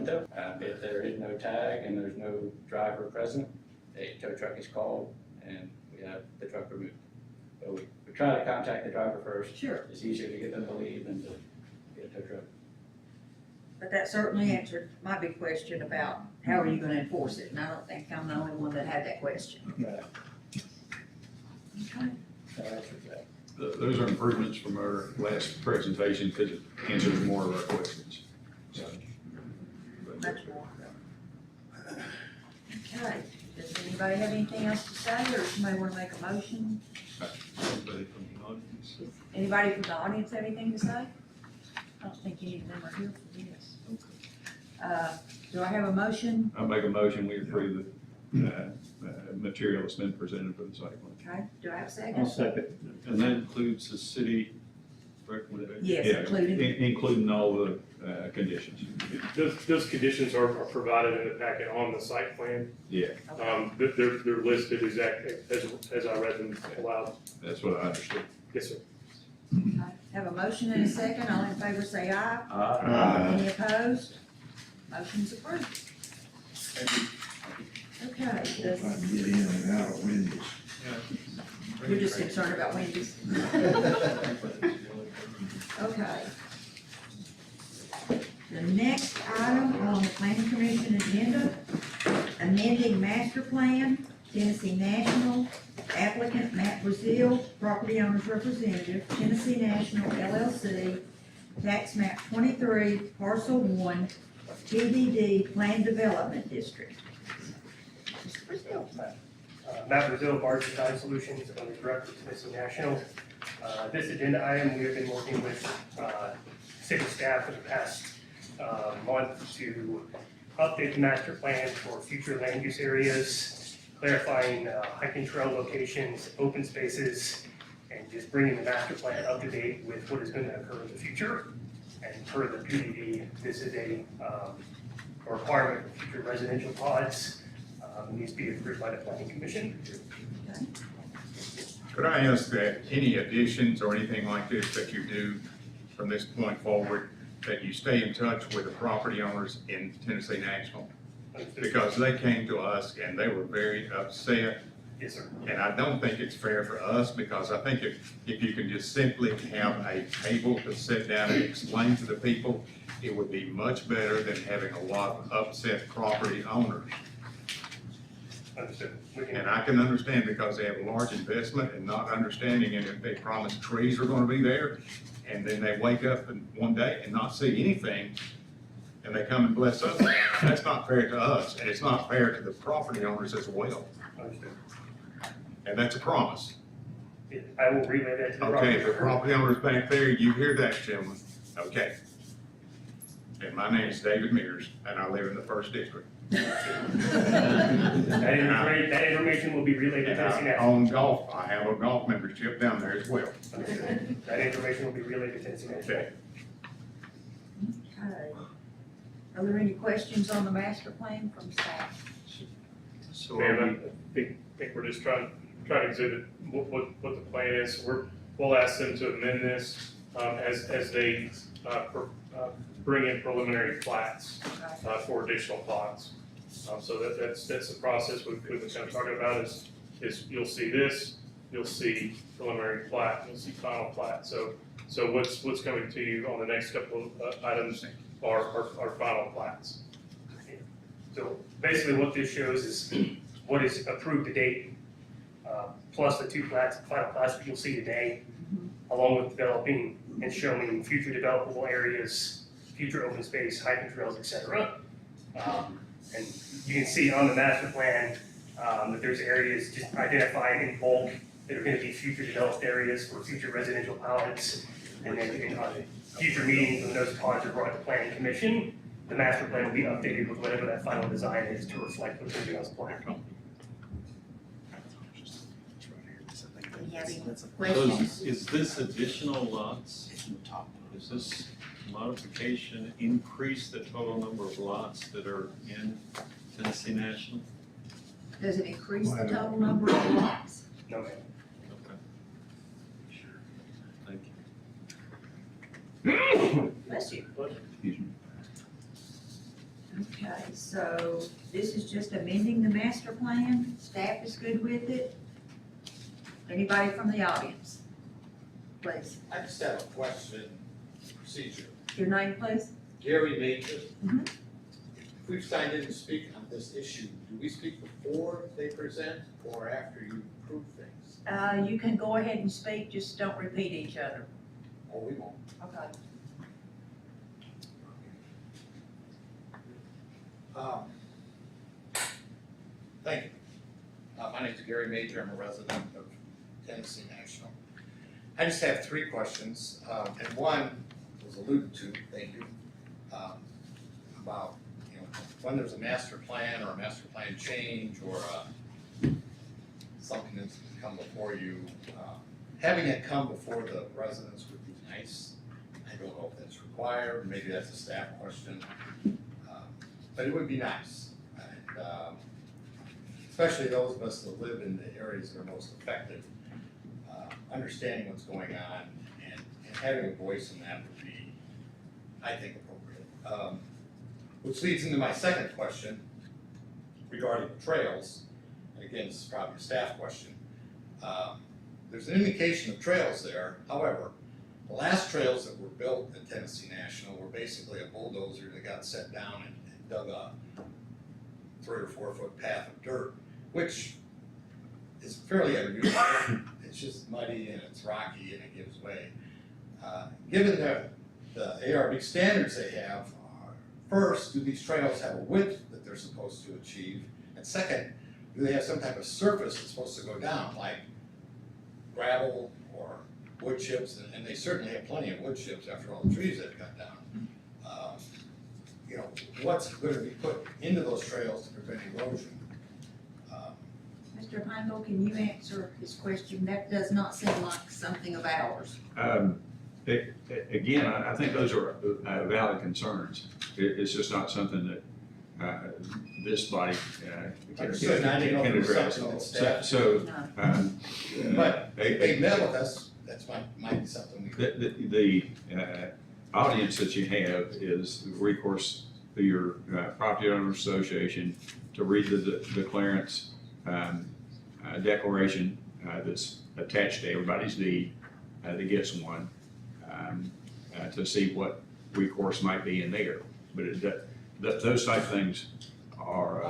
window. If there is no tag and there's no driver present, a tow truck is called and we have the truck removed. But we try to contact the driver first. Sure. It's easier to get them to leave than to get a tow truck. But that certainly answered my big question about how are you gonna enforce it, and I don't think I'm the only one that had that question. Right. Okay. So that answers that. Those are improvements from our last presentation because it answers more of our questions. So, Much more. Okay, does anybody have anything else to say, or somebody wanna make a motion? Anybody from the audience? Does anybody from the audience have anything to say? I don't think any of them are here for this. Do I have a motion? I'll make a motion, we approve the material that's been presented for the site plan. Okay, do I have a second? second. And that includes the city recommendation? Yes, Yeah, including, including all the conditions. Those conditions are provided in the packet on the site plan. Yeah, They're listed exactly as I read them aloud. that's what I understood. Yes, sir. okay. Have a motion and a second, all in favor say aye. Aye. Any opposed? Motion's approved. Okay, does, Get in and out of Wendy's. you're just concerned about Wendy's. Okay. The next item on the planning commission agenda, amending master plan, Tennessee National, applicant Matt Brazil, property owner's representative, Tennessee National LLC, tax map 23, parcel 1, TDD Plan Development District. Mr. Brazil. Matt Brazil, Barge Design Solutions, I'm the director of Tennessee National. This agenda item, we have been working with city staff for the past month to update the master plan for future land use areas, clarifying hiking trail locations, open spaces, and just bringing the master plan up to date with what is going to occur in the future. And per the PDD, this is a requirement for future residential pods. It needs to be approved by the planning commission. Could I ask that any additions or anything like this that you do from this point forward, that you stay in touch with the property owners in Tennessee National? Because they came to us and they were very upset. Yes, sir. And I don't think it's fair for us, because I think if you can just simply have a table to sit down and explain to the people, it would be much better than having a lot of upset property owners. Understood. And I can understand, because they have a large investment and not understanding, and if they promise trees are gonna be there, and then they wake up and one day and not see anything, and they come and bless us, that's not fair to us, and it's not fair to the property owners as well. Understood. And that's a promise. I will relay that to the Okay, the property. property owners back there, you hear that, gentlemen? Okay. And my name is David Mears, and I live in the 1st District. That information will be relayed to And Tennessee I National. own golf, I have a golf membership down there as well. Understood. That information will be relayed to Tennessee National. Okay. Okay. Are there any questions on the master plan from staff? So Ma'am, I think we're just trying to exhibit what the plan is. We'll ask them to amend this as they bring in preliminary plats for additional plots. So that's the process we've been kind of talking about is you'll see this, you'll see preliminary plat, you'll see final plat. So what's coming to you on the next couple of items are final plats. So basically what this shows is what is approved to date, plus the 2 plats, final plats that you'll see today, along with developing and showing future developable areas, future open space, hiking trails, etc. And you can see on the master plan that there's areas just identified in bulk that are going to be future developed areas for future residential pods. And then in future meetings, when those pods are brought to planning commission, the master plan will be updated with whatever that final design is to reflect what's going to be on the plan. Do you have any So questions? is this additional lots? Is this modification increase the total number of lots that are in Tennessee National? Does it increase the total number of lots? No, ma'am. Okay. Thank you. Bless you. Excuse me. Okay, so this is just amending the master plan. Staff is good with it. Anybody from the audience? Please, I just have a question, procedure. your name, please? Gary Major. Mhm. If we've signed in to speak on this issue, do we speak before they present or after you approve things? You can go ahead and speak, just don't repeat each other. Or we won't? Okay. Thank you. My name is Gary Major. I'm a resident of Tennessee National. I just have three questions, and one was alluded to, thank you, about, when there's a master plan or a master plan change or something that's come before you, having it come before the residents would be nice. I don't know if that's required, maybe that's a staff question, but it would be nice. And, especially those of us that live in the areas that are most affected, understanding what's going on and having a voice in that would be, I think, appropriate. Which leads into my second question regarding the trails. And again, this is probably a staff question. There's an indication of trails there. However, the last trails that were built at Tennessee National were basically a bulldozer that got set down and dug a 3 or 4 foot path of dirt, which is fairly unusual. It's just muddy and it's rocky and it gives way. Given the ARB standards they have, first, do these trails have a width that they're supposed to achieve? And second, do they have some type of surface that's supposed to go down, like gravel or wood chips? And they certainly have plenty of wood chips after all the trees they've cut down. What's going to be put into those trails to prevent erosion? Mr. Heindel, can you answer his question? That does not seem like something of ours. Again, I think those are valid concerns. It's just not something that this body can Understood, and I didn't know if it was address. something that staff- So, But they met with us, that's might be something we. the audience that you have is recourse to your property owner association to read the clearance declaration that's attached to everybody's deed that gets one, to see what recourse might be in there. But those type of things are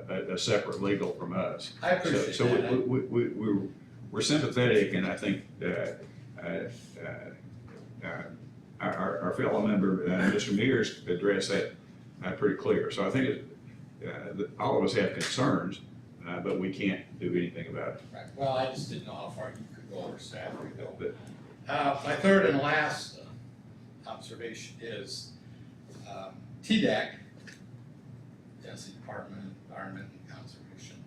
a separate legal from us. I appreciate that. So we're sympathetic, and I think our fellow member, Mr. Mears, addressed that pretty clear. So I think that all of us have concerns, but we can't do anything about it. Right, well, I just didn't know how far you could go or staff could go. My third and last observation is TDEC, Tennessee Department of Environment and Conservation,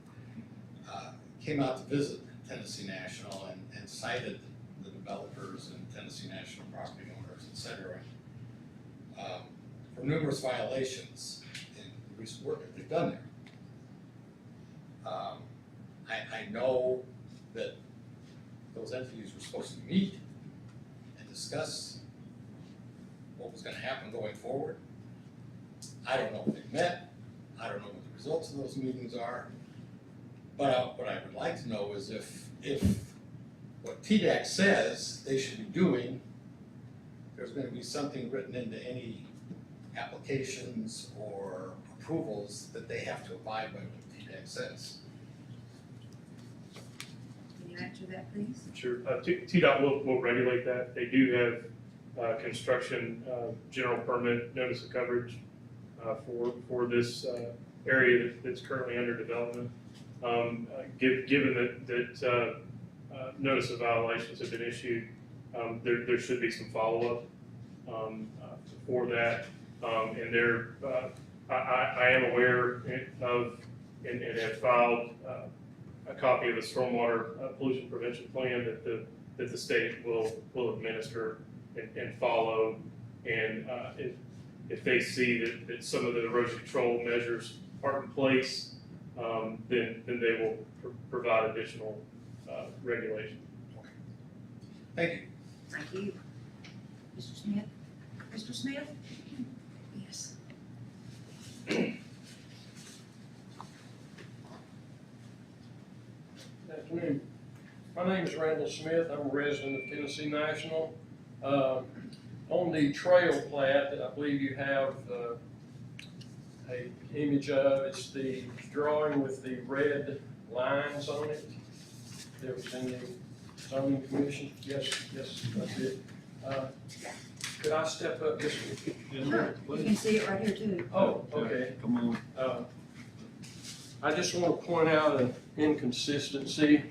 came out to visit Tennessee National and cited the developers and Tennessee National property owners, et cetera, for numerous violations in the recent work that they've done there. I know that those entities were supposed to meet and discuss what was gonna happen going forward. I don't know if they met, I don't know what the results of those meetings are, but what I would like to know is if what TDAC says they should be doing, there's gonna be something written into any applications or approvals that they have to abide by what TDAC says. Can you answer that, please? Sure. TDOT will regulate that. They do have construction general permit notice of coverage for this area that's currently under development. Given that notice of violations have been issued, there should be some follow-up for that. And I am aware of and have filed a copy of the stormwater pollution prevention plan that the state will administer and follow. And if they see that some of the erosion control measures are in place, then they will provide additional regulation. Thank you. Thank you. Mr. Smith? Mr. Smith? Yes. Good afternoon. My name is Randall Smith. I'm a resident of Tennessee National. On the trail plat that I believe you have a image of, it's the drawing with the red lines on it. That was in the zoning commission. Yes, that's it. Could I step up just a Sure, minute, you please? can see it right here too. Oh, okay. Come on. I just want to point out an inconsistency.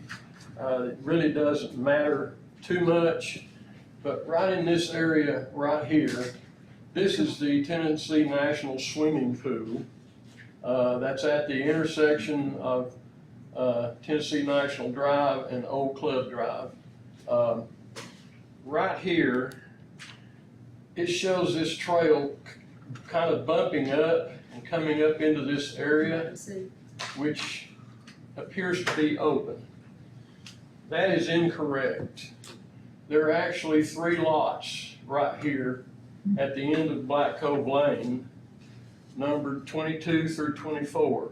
It really doesn't matter too much, but right in this area right here, this is the Tennessee National Swimming Pool. That's at the intersection of Tennessee National Drive and Old Club Drive. Right here, it shows this trail kind of bumping up and coming up into this area, which appears to be open. That is incorrect. There are actually 3 lots right here at the end of Black Cove Lane, numbered 22 through 24.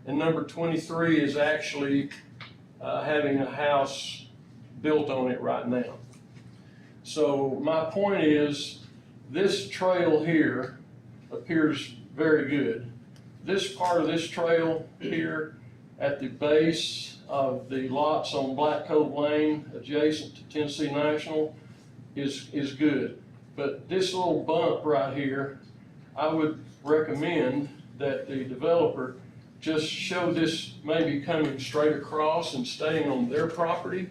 And number 23 is actually having a house built on it right now. So my point is, this trail here appears very good. This part of this trail here at the base of the lots on Black Cove Lane adjacent to Tennessee National is good. But this little bump right here, I would recommend that the developer just show this maybe coming straight across and staying on their property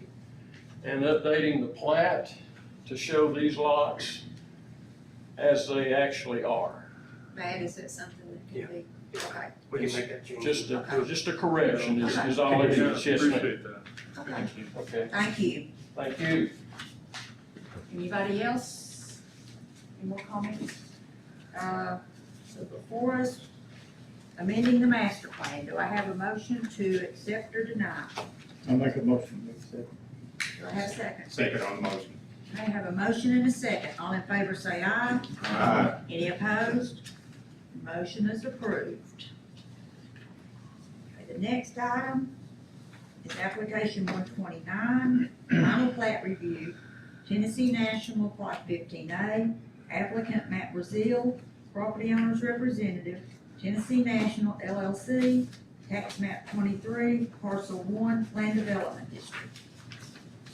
and updating the plat to show these lots as they actually are. Matt, is that something that can be, okay, We can make that change. Just a correction is all it is, yes, ma'am. Appreciate that. okay, Okay, thank you. thank you. Anybody else? Any more comments? So before us, amending the master plan, do I have a motion to accept or deny? I'll make a motion to accept. Do I have a second? Second on the motion. I have a motion and a second. All in favor say aye. Aye. Any opposed? Motion is approved. Okay, the next item is application 129, final plat review, Tennessee National Plot 15A, applicant Matt Brazil, property owner's representative, Tennessee National LLC, tax map 23, parcel 1, land development district.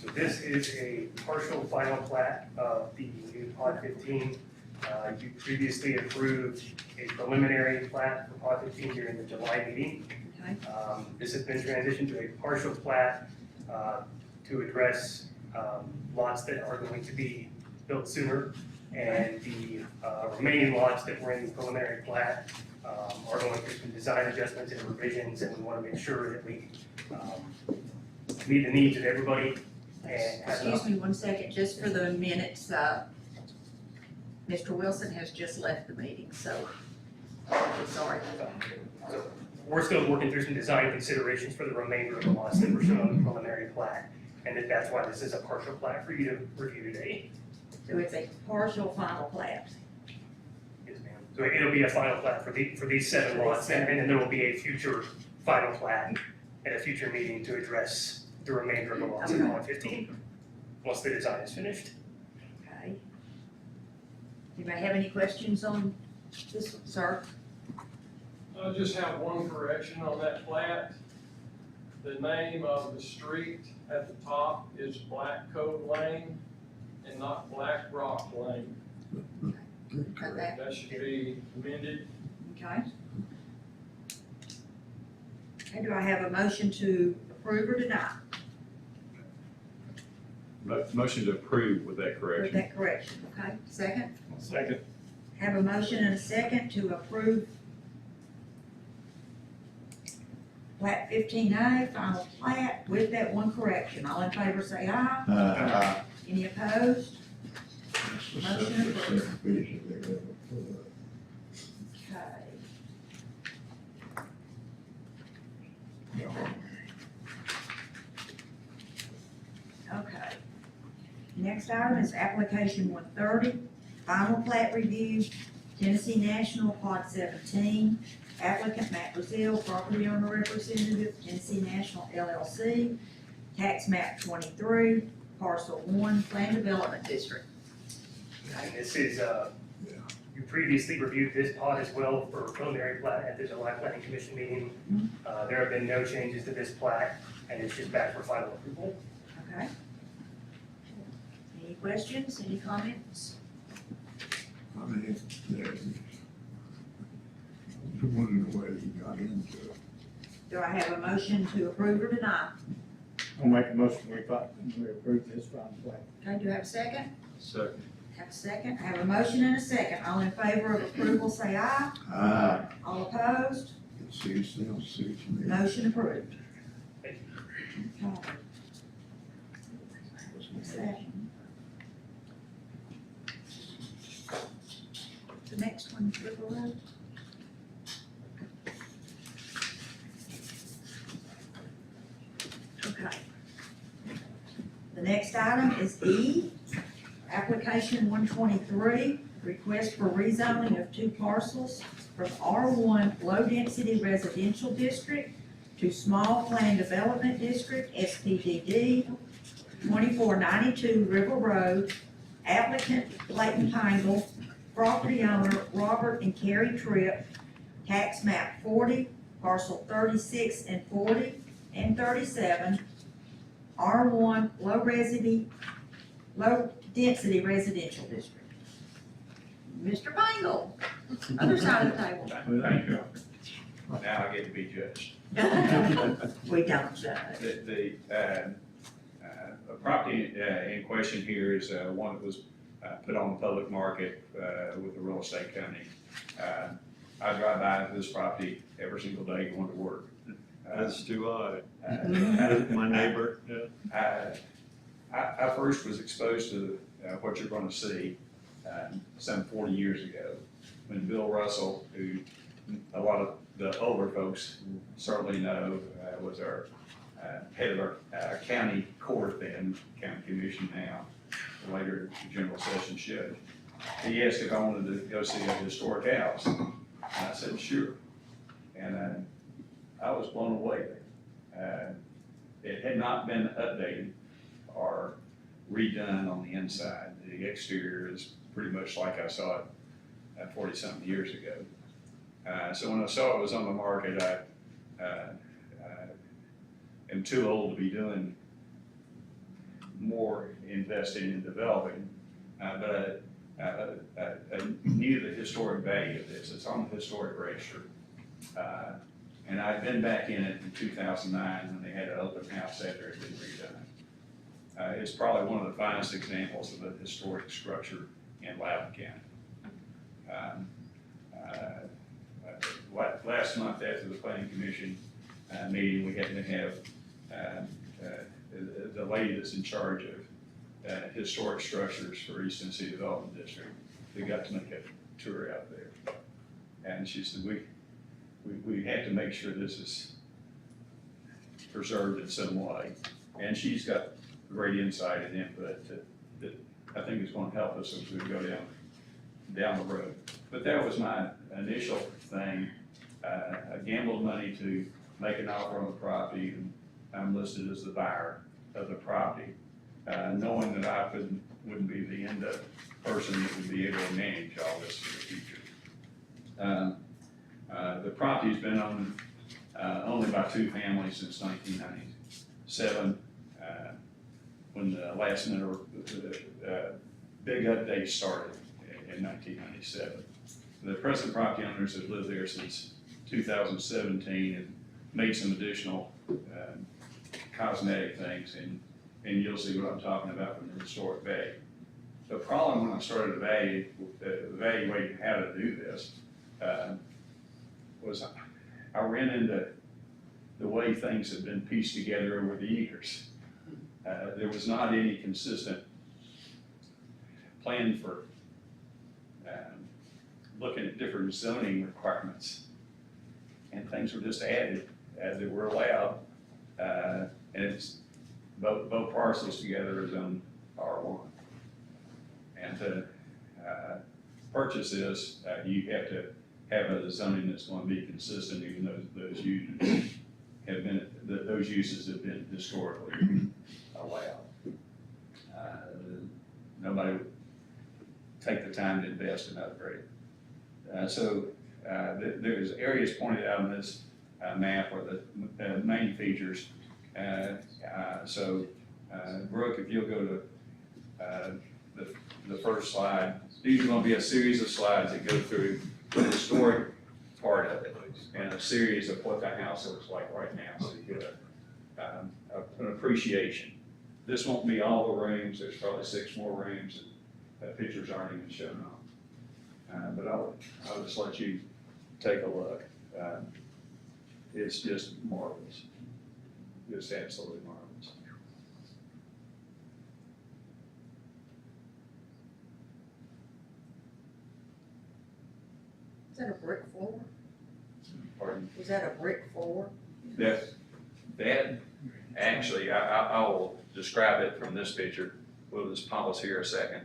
So this is a partial final plat of the new Pod 15. You previously approved a preliminary plat for Pod 15 during the July meeting. Okay, This has been transitioned to a partial plat to address lots that are going to be built sooner. And the remaining lots that were in the preliminary plat are going through some design adjustments and revisions, and we want to make sure that we meet the needs of everybody. And have enough. excuse me one second, just for the minutes, Mr. Wilson has just left the meeting, so, sorry. So we're still working through some design considerations for the remainder of the lots that were shown on the preliminary plat, and that's why this is a partial plat for you to review today. So it's a partial final plat. Yes, ma'am. So it'll be a final plat for these 7 lots, and then there will be a future final plat at a future meeting to address the remainder of the lots in Lot 15, once the design is finished. Okay. Anybody have any questions on this, sir? I just have one correction on that plat. The name of the street at the top is Black Cove Lane and not Black Rock Lane. Got that? That should be amended. Okay. Okay, do I have a motion to approve or deny Motion to approve with that with correction. that correction? Okay, second? Second. Have a motion and a second to approve plat 15A, final plat with that one correction. All in favor say aye. Any opposed? Motion approved. Okay. Okay. Next item is application 130, final plat review, Tennessee National, Pod 17, applicant Matt Brazil, property owner representative, Tennessee National LLC, tax map 23, parcel 1, plan development district. And this is, you previously reviewed this pod as well for preliminary plat at the July Planning Commission meeting. There have been no changes to this plat, and it's just back for final approval. Okay. Any questions, any comments? I mean, I was wondering whether you got into it. Do I have a motion to approve or deny? I'll make a motion, we approve this final plat. Okay, do I have a second? Second. Have a second? I have a motion and a second. All in favor of approval, say aye. Aye. All opposed? It suits them, suits me. Motion approved. Thank you. Okay. What's that? The next one, River Road. Okay. The next item is E, application 123, request for rezoning of 2 parcels from R1 low-density residential district to small plan development district, SPDD, 2492 River Road, applicant Clayton Pingle, property owner Robert and Carrie Tripp, tax map 40, parcel 36 and 40 and 37, R1 low density residential district. Mr. Pingle, other side of the table. Thank you. Now I get to be judged. We don't judge. The property in question here is one that was put on the public market with a real estate company. I drive by this property every single day going to work. As do I. Uh, My neighbor, yeah. I first was exposed to what you're going to see some 40 years ago when Bill Russell, who a lot of the older folks certainly know, was our head of our county court then, county commission now, later general sessions judge. He asked if I wanted to go see a historic house. And I said, sure. And I was blown away. It had not been updated or redone on the inside. The exterior is pretty much like I saw it 40-something years ago. So when I saw it was on the market, I am too old to be doing more investing in developing, but I knew the historic value of this. It's on the historic register. And I'd been back in it in 2009 when they had an open house after it had been redone. It's probably one of the finest examples of a historic structure in Loudon County. Last month after the Planning Commission meeting, we happened to have the lady that's in charge of historic structures for East Tennessee Development District. We got to make a tour out there. And she said, we have to make sure this is preserved in some way. And she's got great insight and input that I think is going to help us as we go down the road. But that was my initial thing. I gambled money to make an offer on the property, and I'm listed as the buyer of the property, knowing that I wouldn't be the end person that would be able to manage all this for the future. The property's been owned only by 2 families since 1997, when the last big update started in 1997. The present property owners have lived there since 2017 and made some additional cosmetic things, and you'll see what I'm talking about from the historic value. The problem when I started evaluating how to do this was I ran into the way things have been pieced together over the years. There was not any consistent plan for looking at different zoning requirements, and things were just added as they were allowed, and it's both parcels together is on R1. And purchase this, you have to have a zoning that's gonna be consistent, even though those uses have been, those uses have been historically allowed. Nobody would take the time to invest in upgrade. There's areas pointed out on this map or the main features. Brooke, if you'll go to the first slide, these are gonna be a series of slides that go through the historic part of it and a series of what the house looks like right now, so you get an appreciation. This won't be all the rooms, there's probably 6 more rooms, and pictures aren't even shown on. But I'll just let you take a look. It's just marvelous, just absolutely marvelous. Is that a brick floor? Pardon? Was that a brick floor? That actually, I'll describe it from this picture. We'll just pause here a second.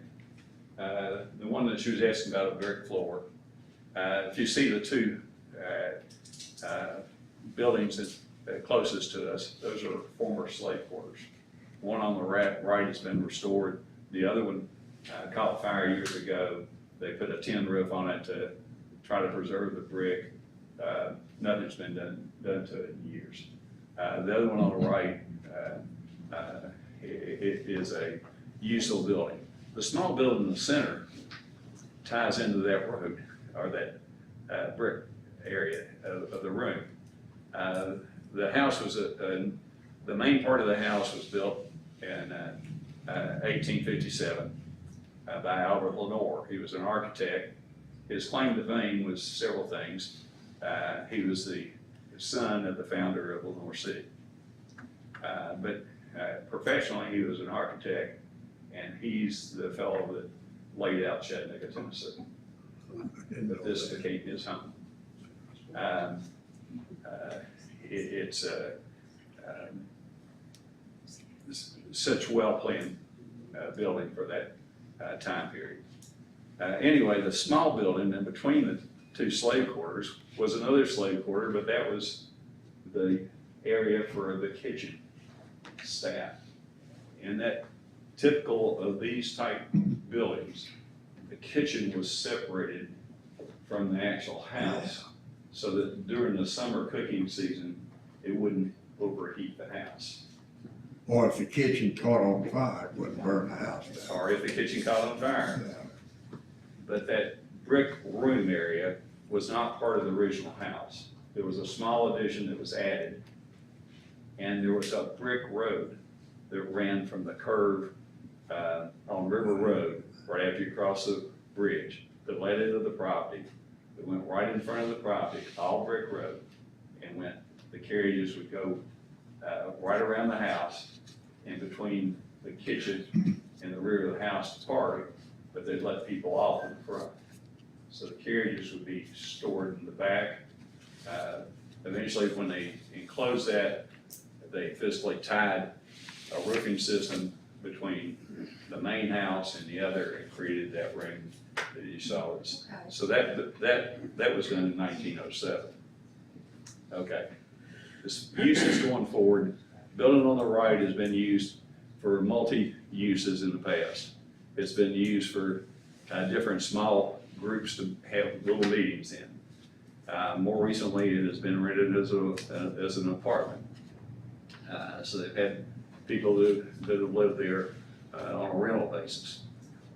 The one that she was asking about, a brick floor. If you see the two buildings that closest to us, those are former slave quarters. One on the right has been restored. The other one caught fire years ago. They put a tin roof on it to try to preserve the brick. Nothing's been done to it in years. The other one on the right, it is a useful building. The small building in the center ties into that road, or that brick area of the room. The house was, the main part of the house was built in 1857 by Albert Lenore. He was an architect. His claim to fame was several things. He was the son of the founder of Lenore City. But professionally, he was an architect, and he's the fellow that laid out Chattanooga, Tennessee. But this became his home. It's such well-planned building for that time period. Anyway, the small building in between the two slave quarters was another slave quarter, but that was the area for the kitchen staff. And that, typical of these type buildings, the kitchen was separated from the actual house so that during the summer cooking season, it wouldn't overheat the house. Or if the kitchen caught on fire, it wouldn't burn the house down. Or if the kitchen caught on fire. But that brick room area was not part of the original house. There was a small addition that was added, and there was a brick road that ran from the curve on River Road, right after you cross the bridge, that led into the property, that went right in front of the property, all brick road, and the carriages would go right around the house, in between the kitchen and the rear of the house to park, but they'd let people off in the front. So the carriages would be stored in the back. Eventually, when they enclosed that, they physically tied a roofing system between the main house and the other and created that ring that you saw. So that was done in 1907. Okay. This use is going forward. Building on the right has been used for multi-uses in the past. It's been used for different small groups to have little meetings in. More recently, it has been rented as an apartment. So they've had people that have lived there on a rental basis.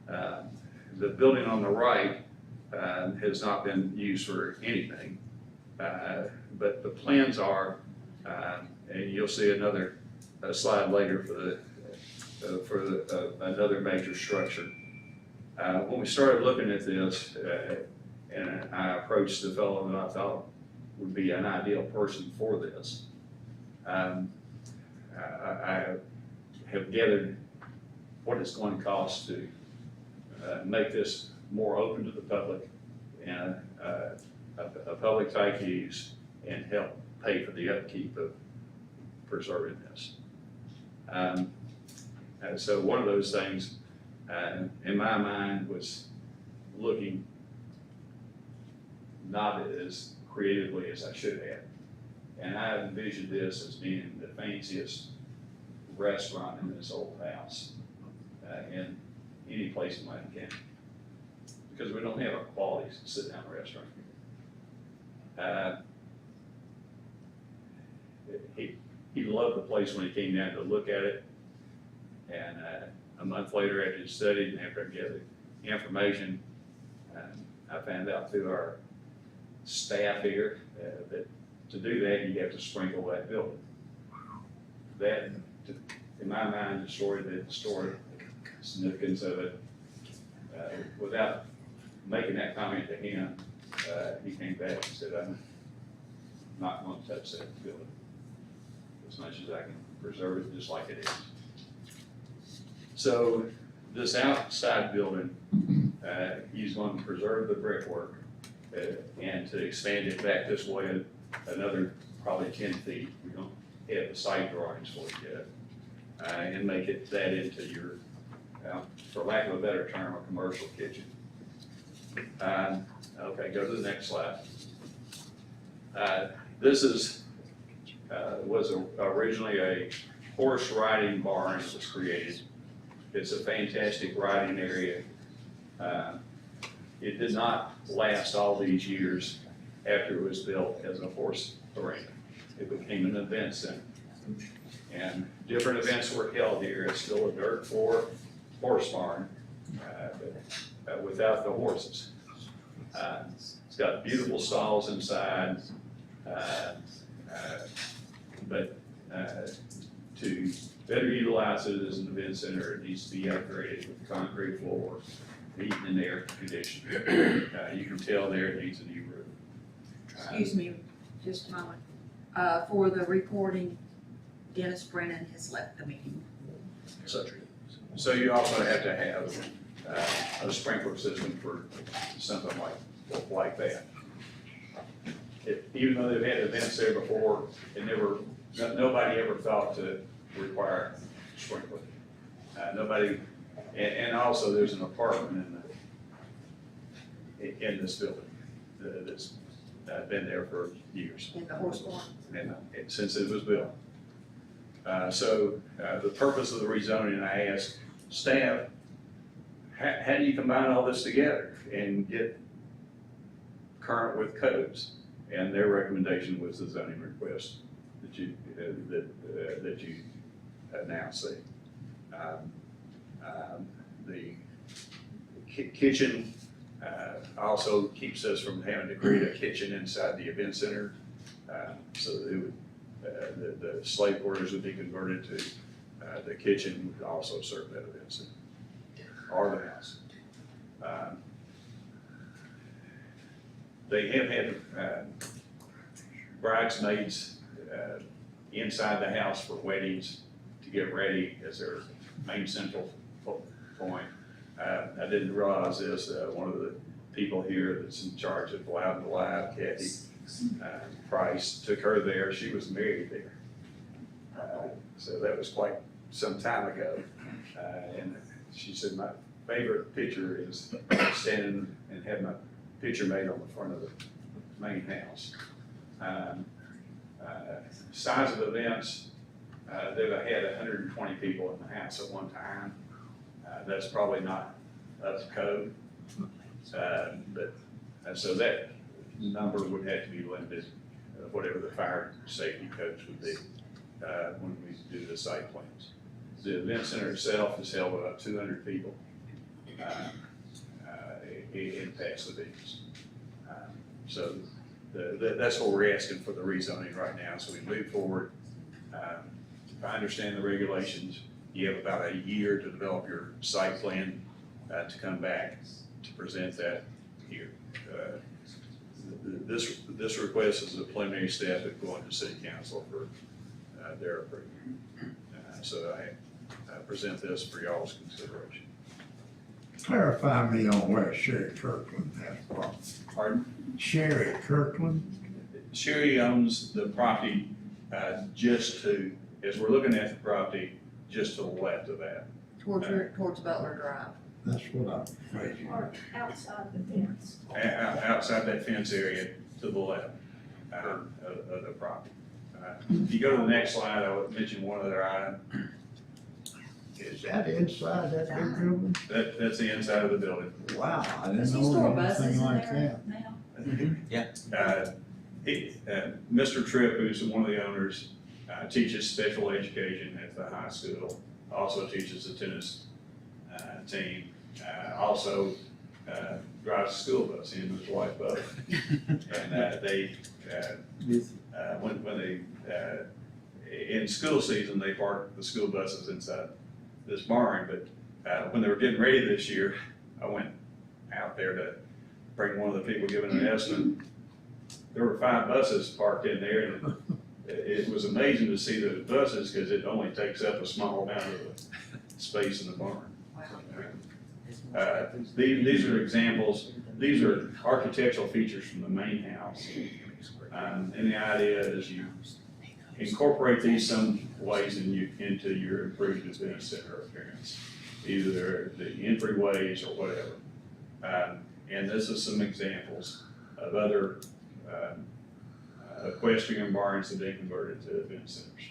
The building on the right has not been used for anything, but the plans are, and you'll see another slide later for another major structure. When we started looking at this, and I approached the fellow that I thought would be an ideal person for this, I have gathered what it's going to cost to make this more open to the public and a public type use, and help pay for the upkeep of preserving this. So one of those things in my mind was looking not as creatively as I should have. And I envisioned this as being the fanciest restaurant in this old house, in any place in Loudon County. Because we don't have a quality sit-down restaurant here. He loved the place when he came down to look at it. And a month later, after he studied and after I gathered information, I found out through our staff here that to do that, you have to sprinkle that building. That, in my mind, destroyed the historic significance of it. Without making that comment to him, he came back and said, I'm not going to touch that building as much as I can preserve it just like it is. So this outside building, he's going to preserve the brickwork and to expand it back this way another probably 10 feet. We don't have the site drawings for it yet. And make that into your, for lack of a better term, a commercial kitchen. Okay, go to the next slide. This was originally a horse riding barn that was created. It's a fantastic riding area. It did not last all these years after it was built as a horse arena. It became an event center. And different events were held here. It's still a dirt floor horse barn, but without the horses. It's got beautiful stalls inside, but to better utilize it as an event center, it needs to be upgraded with concrete floor, heating and air conditioning. You can tell there it needs a new roof. Excuse me, just a moment. For the recording, Dennis Brennan has left the meeting. So you also have to have a sprinkler system for something like that. Even though they've had events there before, nobody ever thought to require sprinkler. Nobody, and also there's an apartment in this building that's been there for years. In the horse barn. And since it was built. So the purpose of the rezoning, I asked staff, how do you combine all this together and get current with codes? And their recommendation was the zoning request that you announced. The kitchen also keeps us from having to create a kitchen inside the event center. So it would, the slave quarters would be converted to, the kitchen would also serve that event center, or the house. They have had bridesmaids inside the house for weddings to get ready as their main central point. I didn't realize this, one of the people here that's in charge of Loudon Live, Kathy Price, took her there. She was married there. So that was quite some time ago. And she said, my favorite picture is standing and having my picture made on the front of the main house. Size of events, they've had 120 people in the house at one time. That's probably not up to code. But so that number would have to be limited, whatever the fire safety codes would be when we do the site plans. The event center itself has held about 200 people in past events. So that's what we're asking for the rezoning right now. So we move forward. If I understand the regulations, you have about a year to develop your site plan to come back to present that here. This request is a preliminary step of going to City Council for their approval. So I present this for y'all's consideration. Clarify me on where Sherry Kirkland has property. Pardon? Sherry Kirkland? Sherry owns the property just to, as we're looking at the property, just to the left of that. Towards Butler Drive. That's what I'm afraid. Or outside the fence. Outside that fence area to the left, of the property. If you go to the next slide, I would mention one other item. Is that inside that big building? That's the inside of the building. Wow, I didn't Does he store know buses anything in like there that. now? Mr. Tripp, who's one of the owners, teaches special education at the high school, also teaches the tennis team, also drives a school bus, he and his wife both. And they, when they, in school season, they park the school buses inside this barn, but when they were getting ready this year, I went out there to bring one of the people giving an estimate. There were 5 buses parked in there, and it was amazing to see those buses, because it only takes up a small amount of the space in the barn. These are examples, these are architectural features from the main house. And the idea is you incorporate these some ways into your improved event center appearance, either the entryways or whatever. And this is some examples of other equestrian barns that they converted to event centers.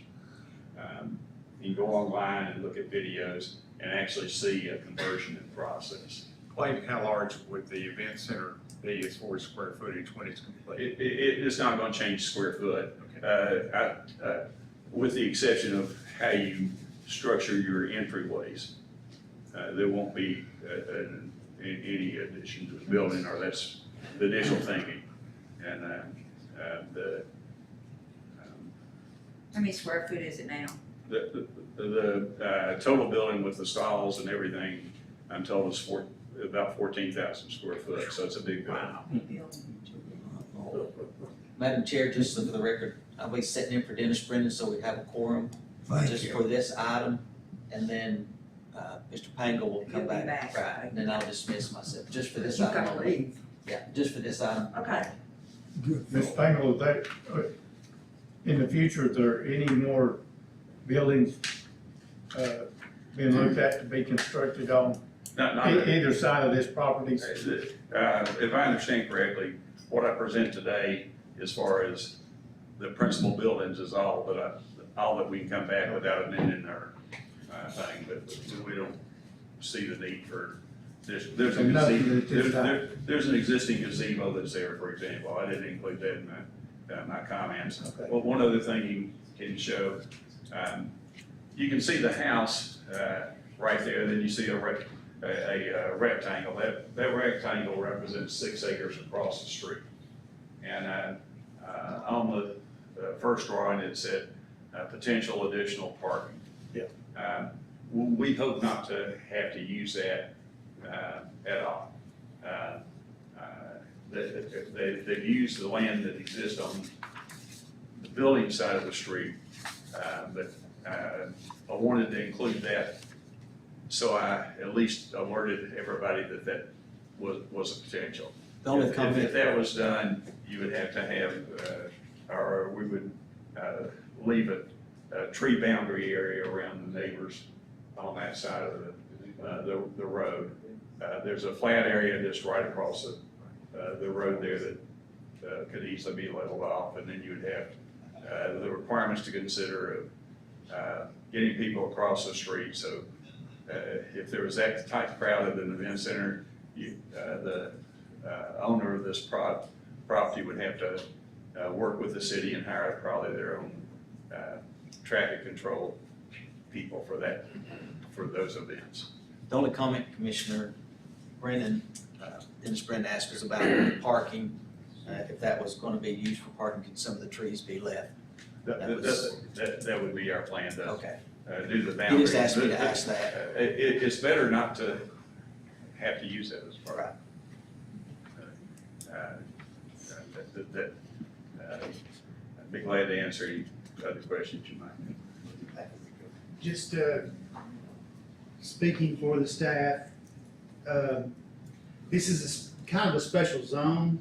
You can go online and look at videos and actually see a conversion in process. Clayton, how large would the event center be as far as square footage when it's complete? It's not gonna change square foot. With the exception of how you structure your entryways. There won't be any addition to the building, or that's the initial thinking. And How many square foot is it now? the total building with the stalls and everything, I'm told is about 14,000 square foot, so it's a big building. Madam Chair, just for the record, I'll be sitting in for Dennis Brennan, so we have a quorum Thank just you. for this item. And then, Mr. Pangle will come He'll be back, back. right, and then I'll dismiss myself, just for this You've item. got to only. leave. Yeah, just for this item. Okay. Ms. Pangle, in the future, are there any more buildings, being looked at to be constructed on Not either side of this property? If I understand correctly, what I present today, as far as the principal buildings, is all that we can come back without amending our thing, but we don't see the need for, there's a Nothing gazebo, at this time. there's an existing gazebo that's there, for example. I didn't include that in my comments. Okay. Well, one other thing you can show, you can see the house right there, then you see a rectangle. That rectangle represents 6 acres across the street. And on the first drawing, it said potential additional parking. Yeah. We hope not to have to use that at all. They've used the land that exists on the building side of the street, but I wanted to include that, so I at least alerted everybody that was a potential. The only If comment, that was done, you would have to have, or we would leave a tree boundary area around the neighbors on that side of the road. There's a flat area just right across the road there that could easily be leveled off, and then you would have the requirements to consider of getting people across the street. So if there was that type crowd at an event center, the owner of this property would have to work with the city and hire probably their own traffic control people for those events. the only comment Commissioner Brennan, Dennis Brennan asked us about the parking. If that was gonna be used for parking, could some of the trees be left? That would be our plan to Okay. do the He boundary. just asked me to ask that. It's better not to have to use that as part. Right. I'd be glad to answer any other questions you might have. Just speaking for the staff, this is kind of a special zone.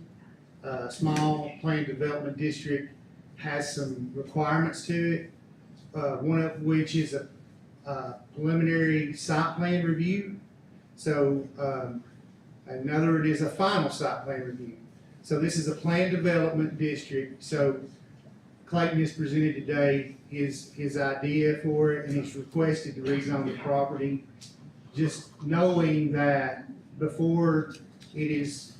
Small planned development district has some requirements to it. One of which is a preliminary site plan review. So, another, it is a final site plan review. So this is a planned development district, so Clayton has presented today his idea for it, and he's requested to rezone the property. Just knowing that before it is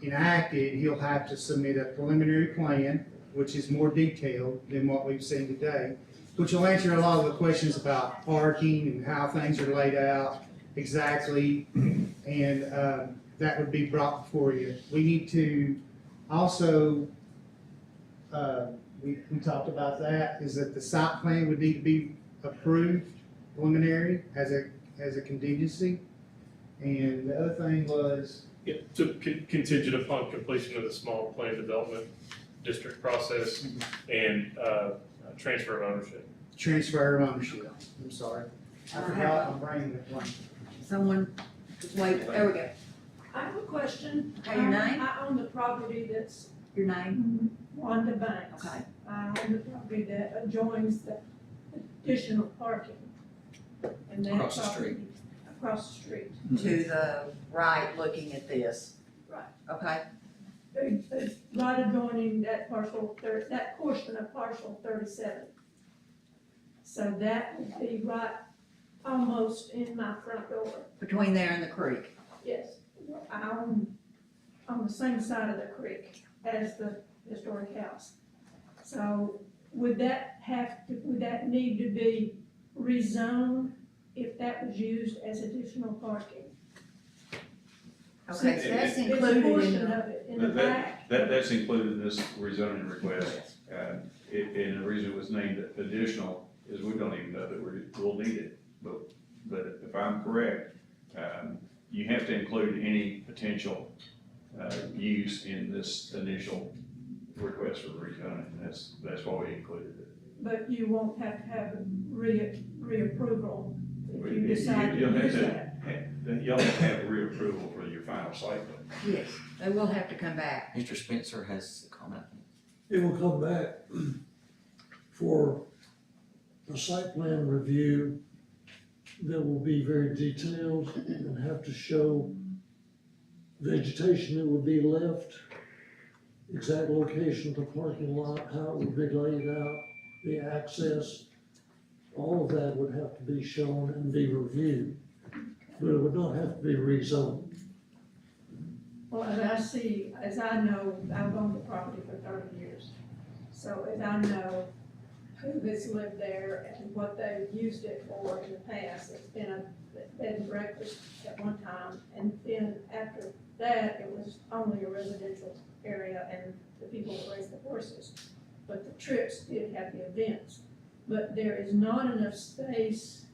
enacted, he'll have to submit a preliminary plan, which is more detailed than what we've seen today, which will answer a lot of the questions about parking and how things are laid out exactly, and that would be brought before you. We need to also, we talked about that, is that the site plan would need to be approved preliminary as a contingency. And the other thing was, Yeah, so contingent upon completion of the small plan development district process and transfer of ownership. transfer of ownership. I'm sorry. I forgot, I'm bringing it one. Someone, just wait, there we go. I have a question. Okay, your name? I own the property that's Your name? Wanda Banks. Okay. I own the property that adjoins the additional parking. And that Across the property- street. Across the street. To the right, looking at this. Right. Okay, It's right adjoining that that portion of parcel 37. So that would be right almost in my front door. between there and the creek. Yes, I own on the same side of the creek as the historic house. So would that need to be rezoned if that was used as additional parking? Okay, so that's It's a included in portion the, of it in the back. That's included in this rezoning request. And the reason it was named additional is we don't even know that we'll need it. But if I'm correct, you have to include any potential use in this initial request for rezoning. That's why we included it. But you won't have to have reapproval if you You- decide to you'll have use to- that. You'll have to have reapproval for your final site plan. yes, they will have to come back. Mr. Spencer has a comment. It will come back for a site plan review that will be very detailed and have to show vegetation that would be left, exact location of the parking lot, how it would be laid out, the access. All of that would have to be shown and be reviewed, but it would not have to be rezoned. Well, as I know, I've owned the property for 30 years. So as I know who has lived there and what they've used it for in the past, it's been a bed and breakfast at one time. And then after that, it was only a residential area and the people that raised the horses. But the trips did have the events. But there is not enough space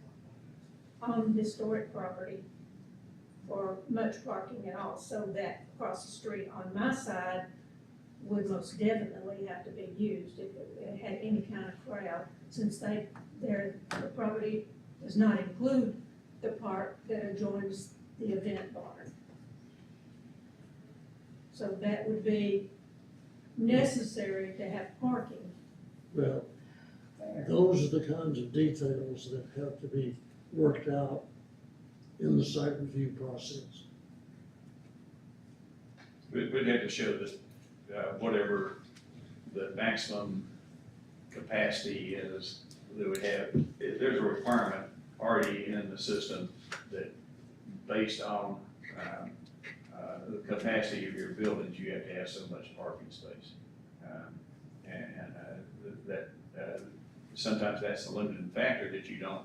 on historic property for much parking at all, so that across the street on my side would most definitely have to be used if it had any kind of crowd, since the property does not include the part that adjoins the event barn. So that would be necessary to have parking Well, there. those are the kinds of details that have to be worked out in the site review process. We'd have to show that, whatever the maximum capacity is that we have, there's a requirement already in the system that based on, the capacity of your buildings, you have to have so much parking space. Sometimes that's the limiting factor that you don't,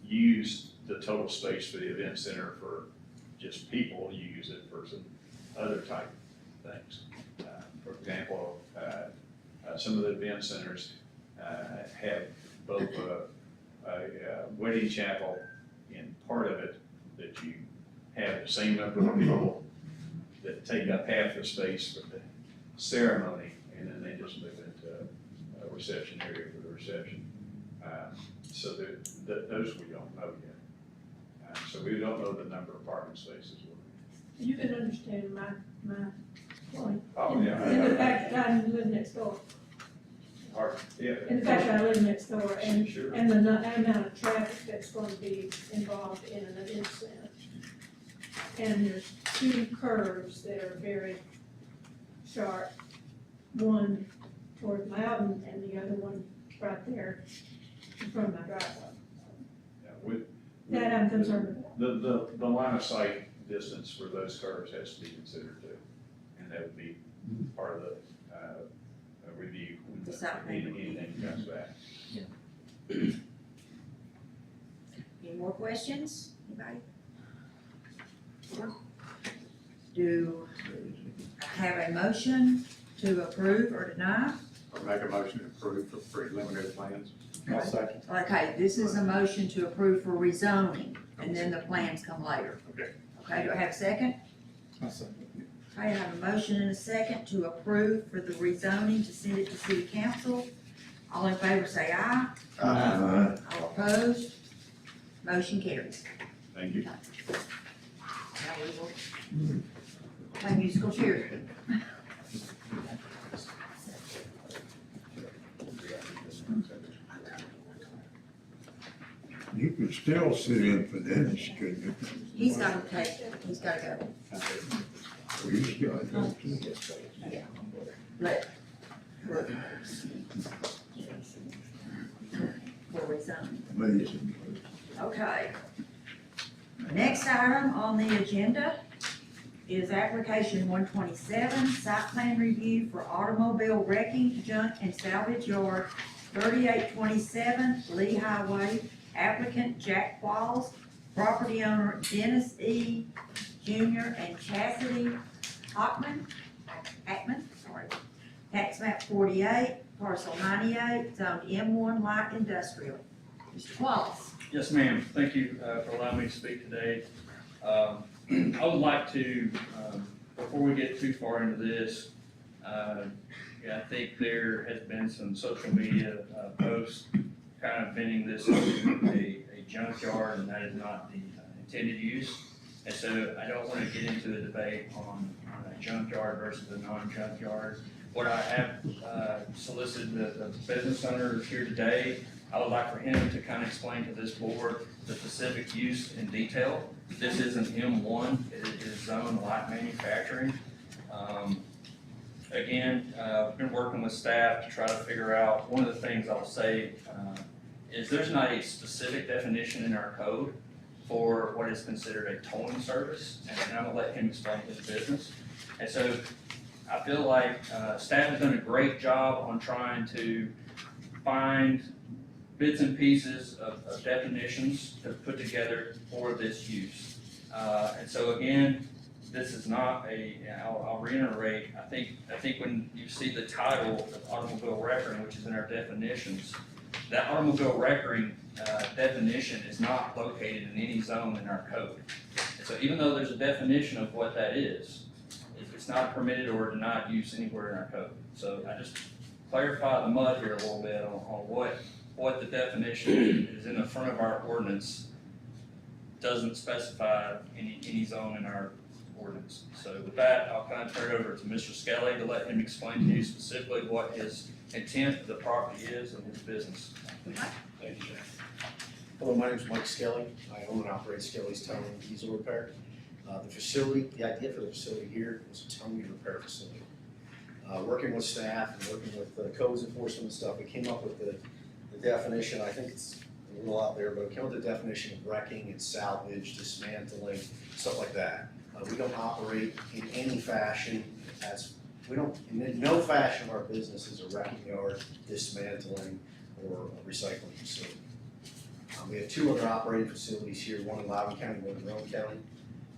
use the total space for the event center for just people, you use it for some other type things. For example, some of the event centers have both a wedding chapel in part of it, that you have the same number of people that take up half the space for the ceremony, and then they just move into a reception area for the reception. So those we don't know yet. So we don't know the number of parking spaces. You can understand my point. Oh, yeah. In the fact that I live next door. Hard, yeah. And the fact that I live next door and, Sure. and the amount of traffic that's going to be involved in an event center. And there's two curves that are very sharp, one toward Loudon and the other one right there in front of my driveway. Yeah, with- That I'm concerned about. The line of sight distance for those curves has to be considered too. And that would be part of the, review. when The site plan review. Anything comes back. Any more questions? Anybody? Do I have a motion to approve or deny? Or make a motion to approve for preliminary plans. I'll second. Okay, this is a motion to approve for rezoning, and then the plans come later. Okay. Okay, do I have a second? Okay, I have a motion and a second to approve for the rezoning to send it to city council. All in favor say aye. All opposed? Motion carries. Thank you. Now we will play musical chairs. You could still sit in for Dennis, couldn't you? He's gotta go. Well, he's got to go too. Let. For rezoning. Amazing. Okay. Next item on the agenda is application 127, site plan review for automobile wrecking, junk, and salvage yard, 3827 Lee Highway, applicant Jack Qualls, property owner Dennis E. Jr. and Chastity Hackman, sorry. Tax map 48, parcel 98, zoned M1 light industrial. Mr. Qualls. Yes, ma'am. Thank you for allowing me to speak today. I would like to, before we get too far into this, I think there has been some social media posts kind of bending this into a junkyard, and that is not the intended use. And so I don't want to get into a debate on a junkyard versus a non-junkyard. What I have solicited the business owner here today, I would like for him to kind of explain to this board the specific use in detail. This is an M1, it is zoned light manufacturing. Again, I've been working with staff to try to figure out, one of the things I'll say is there's not a specific definition in our code for what is considered a towing service, and I'm gonna let him explain his business. And so I feel like staff has done a great job on trying to find bits and pieces of definitions to put together for this use. And so again, this is not I'll reiterate, I think when you see the title of automobile wrecking, which is in our definitions, that automobile wrecking definition is not located in any zone in our code. And so even though there's a definition of what that is, it's not permitted or denied use anywhere in our code. So I just clarify the mud here a little bit on what the definition is in the front of our ordinance doesn't specify any zone in our ordinance. So with that, I'll kind of turn it over to Mr. Skelly to let him explain to you specifically what his intent of the property is and his business. Thank you, Jack. Hello, my name is Mike Skelly. I own and operate Skelly's Towing and Diesel Repair. The idea for the facility here was a towing and repair facility. Working with staff and working with the codes enforcement and stuff, we came up with the definition. I think it's a little out there, but we came up with the definition of wrecking and salvage, dismantling, stuff like that. We don't operate in any fashion in no fashion of our business is a wrecking yard, dismantling, or a recycling facility. We have two other operating facilities here, one in Loudon County, one in Rowan County.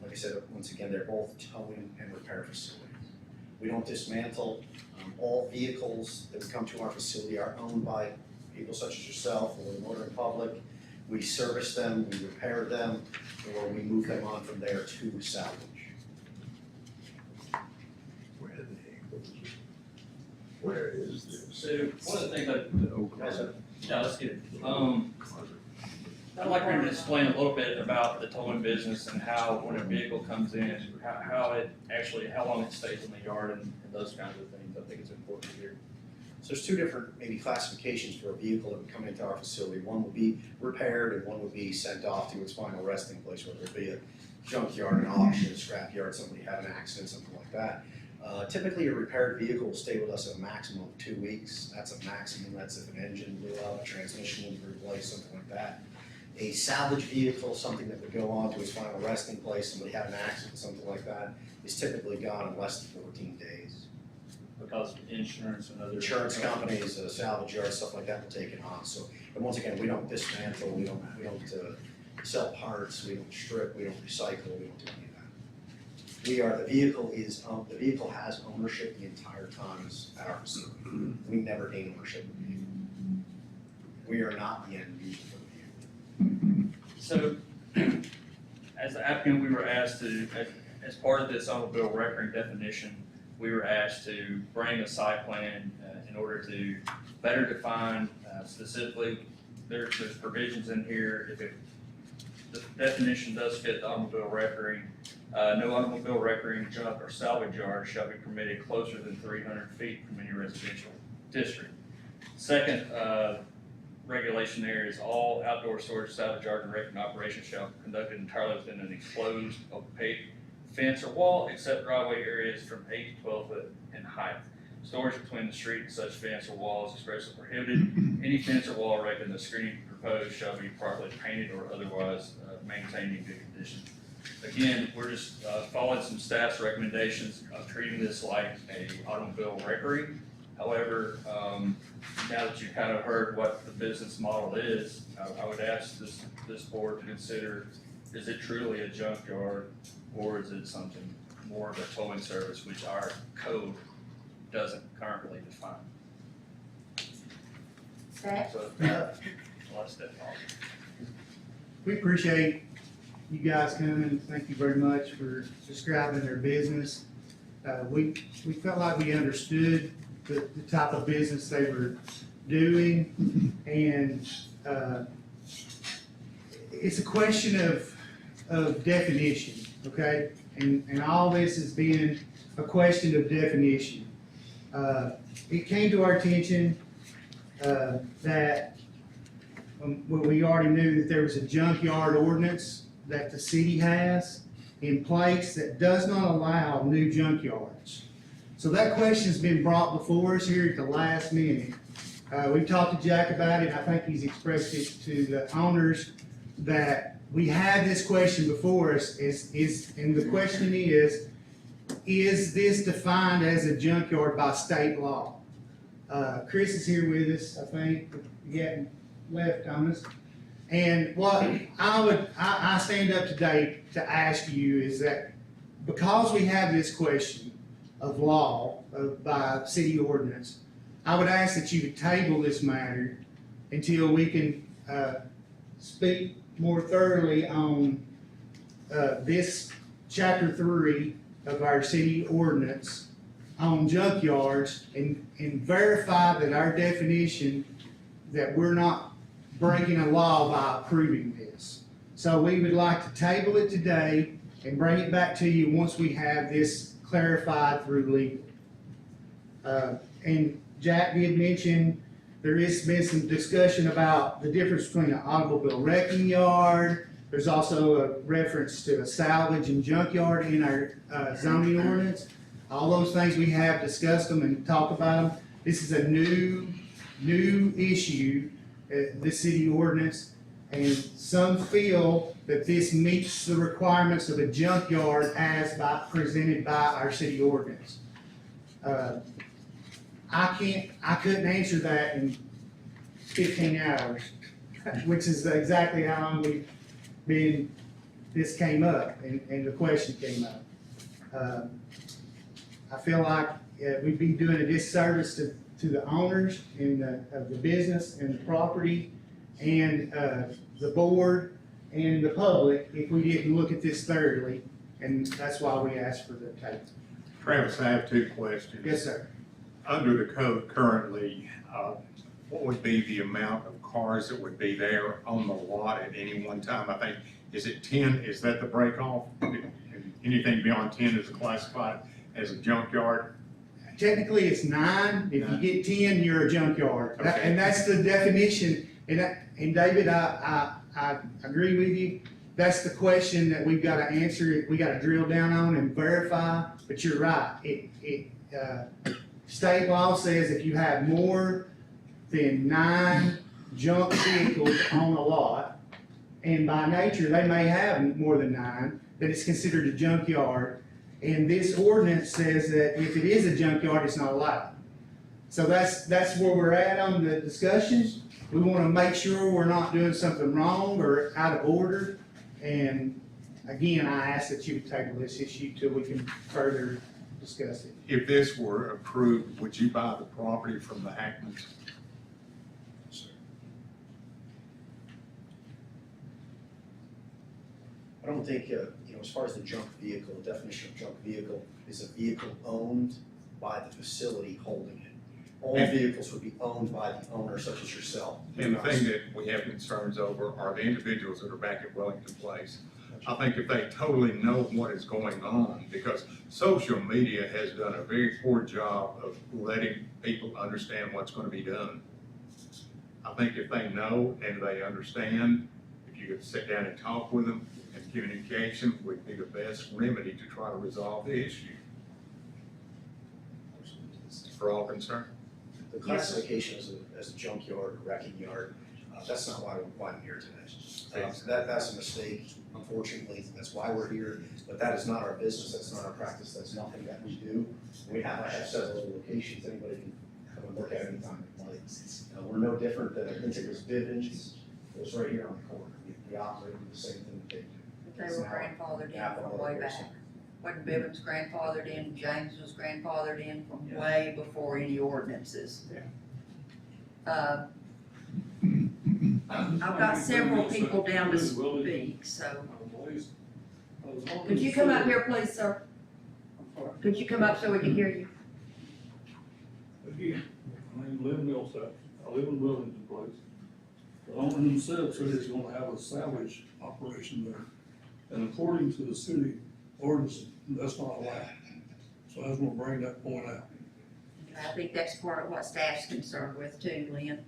Like I said, once again, they're both towing and repair facilities. We don't dismantle. All vehicles that come to our facility are owned by people such as yourself or the motoring public. We service them, we repair them, or we move them on from there to salvage. Where is this? So one of the things let's get it. I'd like for him to explain a little bit about the towing business and how when a vehicle comes in, how long it stays in the yard and those kinds of things. I think it's important to hear. So there's two different maybe classifications for a vehicle that would come into our facility. One would be repaired and one would be sent off to its final resting place, whether it be a junkyard, an auction, a scrap yard, somebody had an accident, something like that. Typically, a repaired vehicle will stay with us a maximum of 2 weeks. That's a maximum. That's if an engine blew out, a transmission would be replaced, something like that. A salvage vehicle, something that would go on to its final resting place, somebody had an accident, something like that, is typically gone in less than 14 days. Because of insurance and other. Insurance companies, salvage yards, stuff like that will take it on. So, and once again, we don't dismantle, we don't sell parts, we don't strip, we don't recycle, we don't do any of that. The vehicle has ownership the entire time it's at our facility. We never gain ownership of the vehicle. We are not the end user for the vehicle. So, as the applicant, we were asked to, as part of this automobile record definition, we were asked to bring a site plan in order to better define specifically, there's provisions in here, the definition does fit the automobile wrecking. No automobile wrecking, junk, or salvage yard shall be permitted closer than 300 feet from any residential district. Second regulation there is all outdoor storage, salvage yard, and wrecking operations shall be conducted entirely within an enclosed, opaque fence or wall, except driveway areas from 8 to 12 foot in height. Storage between the street and such fence or wall is expressly prohibited. Any fence or wall erected in the screening proposed shall be properly painted or otherwise maintained in good condition. Again, we're just following some staff's recommendations of treating this like a automobile wreckery. However, now that you've kind of heard what the business model is, I would ask this board to consider, is it truly a junkyard, or is it something more of a towing service, which our code doesn't currently define? Staff? So, let's step off. We appreciate you guys coming. Thank you very much for describing their business. We felt like we understood the type of business they were doing, and it's a question of definition, okay? And all this has been a question of definition. It came to our attention that well, we already knew that there was a junkyard ordinance that the city has in place that does not allow new junkyards. So that question's been brought before us here at the last minute. We've talked to Jack about it, and I think he's expressed it to the owners that we had this question before us, and the question is this defined as a junkyard by state law? Chris is here with us, I think, he hadn't left on us. And what I stand up today to ask you is that because we have this question of law by city ordinance, I would ask that you would table this matter until we can speak more thoroughly on this chapter 3 of our city ordinance on junkyards and verify that our definition, that we're not breaking a law by approving this. So we would like to table it today and bring it back to you once we have this clarified through legal. And Jack did mention there has been some discussion about the difference between an automobile wrecking yard. There's also a reference to a salvage and junkyard in our zoning ordinance. All those things, we have discussed them and talked about them. This is a new issue, the city ordinance, and some feel that this meets the requirements of a junkyard as presented by our city ordinance. I couldn't answer that in 15 hours, which is exactly how long this came up and the question came up. I feel like we'd be doing a disservice to the owners of the business and the property and the board and the public if we didn't look at this thoroughly, and that's why we asked for the table. Travis, I have two questions. Yes, sir. Under the code currently, what would be the amount of cars that would be there on the lot at any one time? I think, is it 10? Is that the break off? Anything beyond 10 is classified as a junkyard? technically it's 9, if you get 10, you're a junkyard. And that's the definition, and David, I agree with you. That's the question that we've gotta answer, we gotta drill down on and verify, but you're right. State law says if you have more than 9 junk vehicles on a lot, and by nature, they may have more than 9, that it's considered a junkyard. And this ordinance says that if it is a junkyard, it's not allowed. So that's where we're at on the discussions. We wanna make sure we're not doing something wrong or out of order. And again, I ask that you table this issue till we can further discuss it. If this were approved, would you buy the property from the Hackmans? I don't think, as far as the junk vehicle, the definition of junk vehicle is a vehicle owned by the facility holding it. All vehicles would be owned by the owner, such as yourself. And the thing that we have concerns over are the individuals that are back at Wellington Place. I think if they totally know what is going on, because social media has done a very poor job of letting people understand what's gonna be done. I think if they know and they understand, if you could sit down and talk with them, and communication would be the best remedy to try to resolve the issue. For all concerned. The classification as a junkyard or wrecking yard, that's not why I'm here today. That's a mistake, unfortunately, that's why we're here, but that is not our business, that's not our practice, that's nothing that we do. I have several locations, anybody can come and look at it anytime they like. We're no different than Integra's Bivens, it's right here on the corner, we operate the same thing that they do. They were grandfathered in from way back. When Bivens grandfathered in, James was grandfathered in from way before any ordinances. I've got several people down to speak, so. Could you come up here, please, sir? Could you come up so we can hear you? Again, my name's Lynn Millsap, I live in Wellington Place. The owner himself said he's gonna have a salvage operation there. And according to the city ordinance, that's not allowed. So I was gonna bring that point out. I think that's part of what staff's concerned with too, Lynn.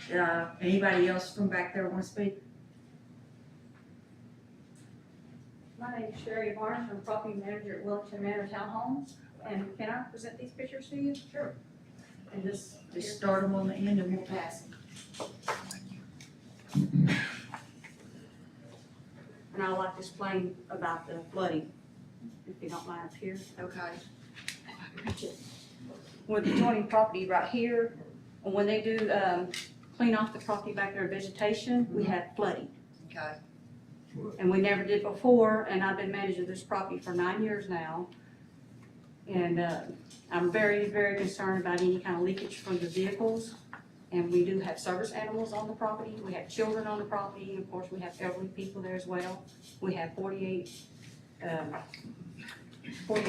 Okay. Anybody else from back there want to speak? My name is Sherry Barnes, I'm property manager at Wellington Manor Townhomes, and can I present these pictures to you? Sure. And just start them on the end and we'll pass them. And I'd like to explain about the flooding, if you don't mind up here. Okay. With the adjoining property right here, and when they do, clean off the property back there, vegetation, we have flooding. Okay. And we never did before, and I've been managing this property for 9 years now. And, I'm very, very concerned about any kind of leakage from the vehicles. And we do have service animals on the property, we have children on the property, and of course, we have elderly people there as well. We have 48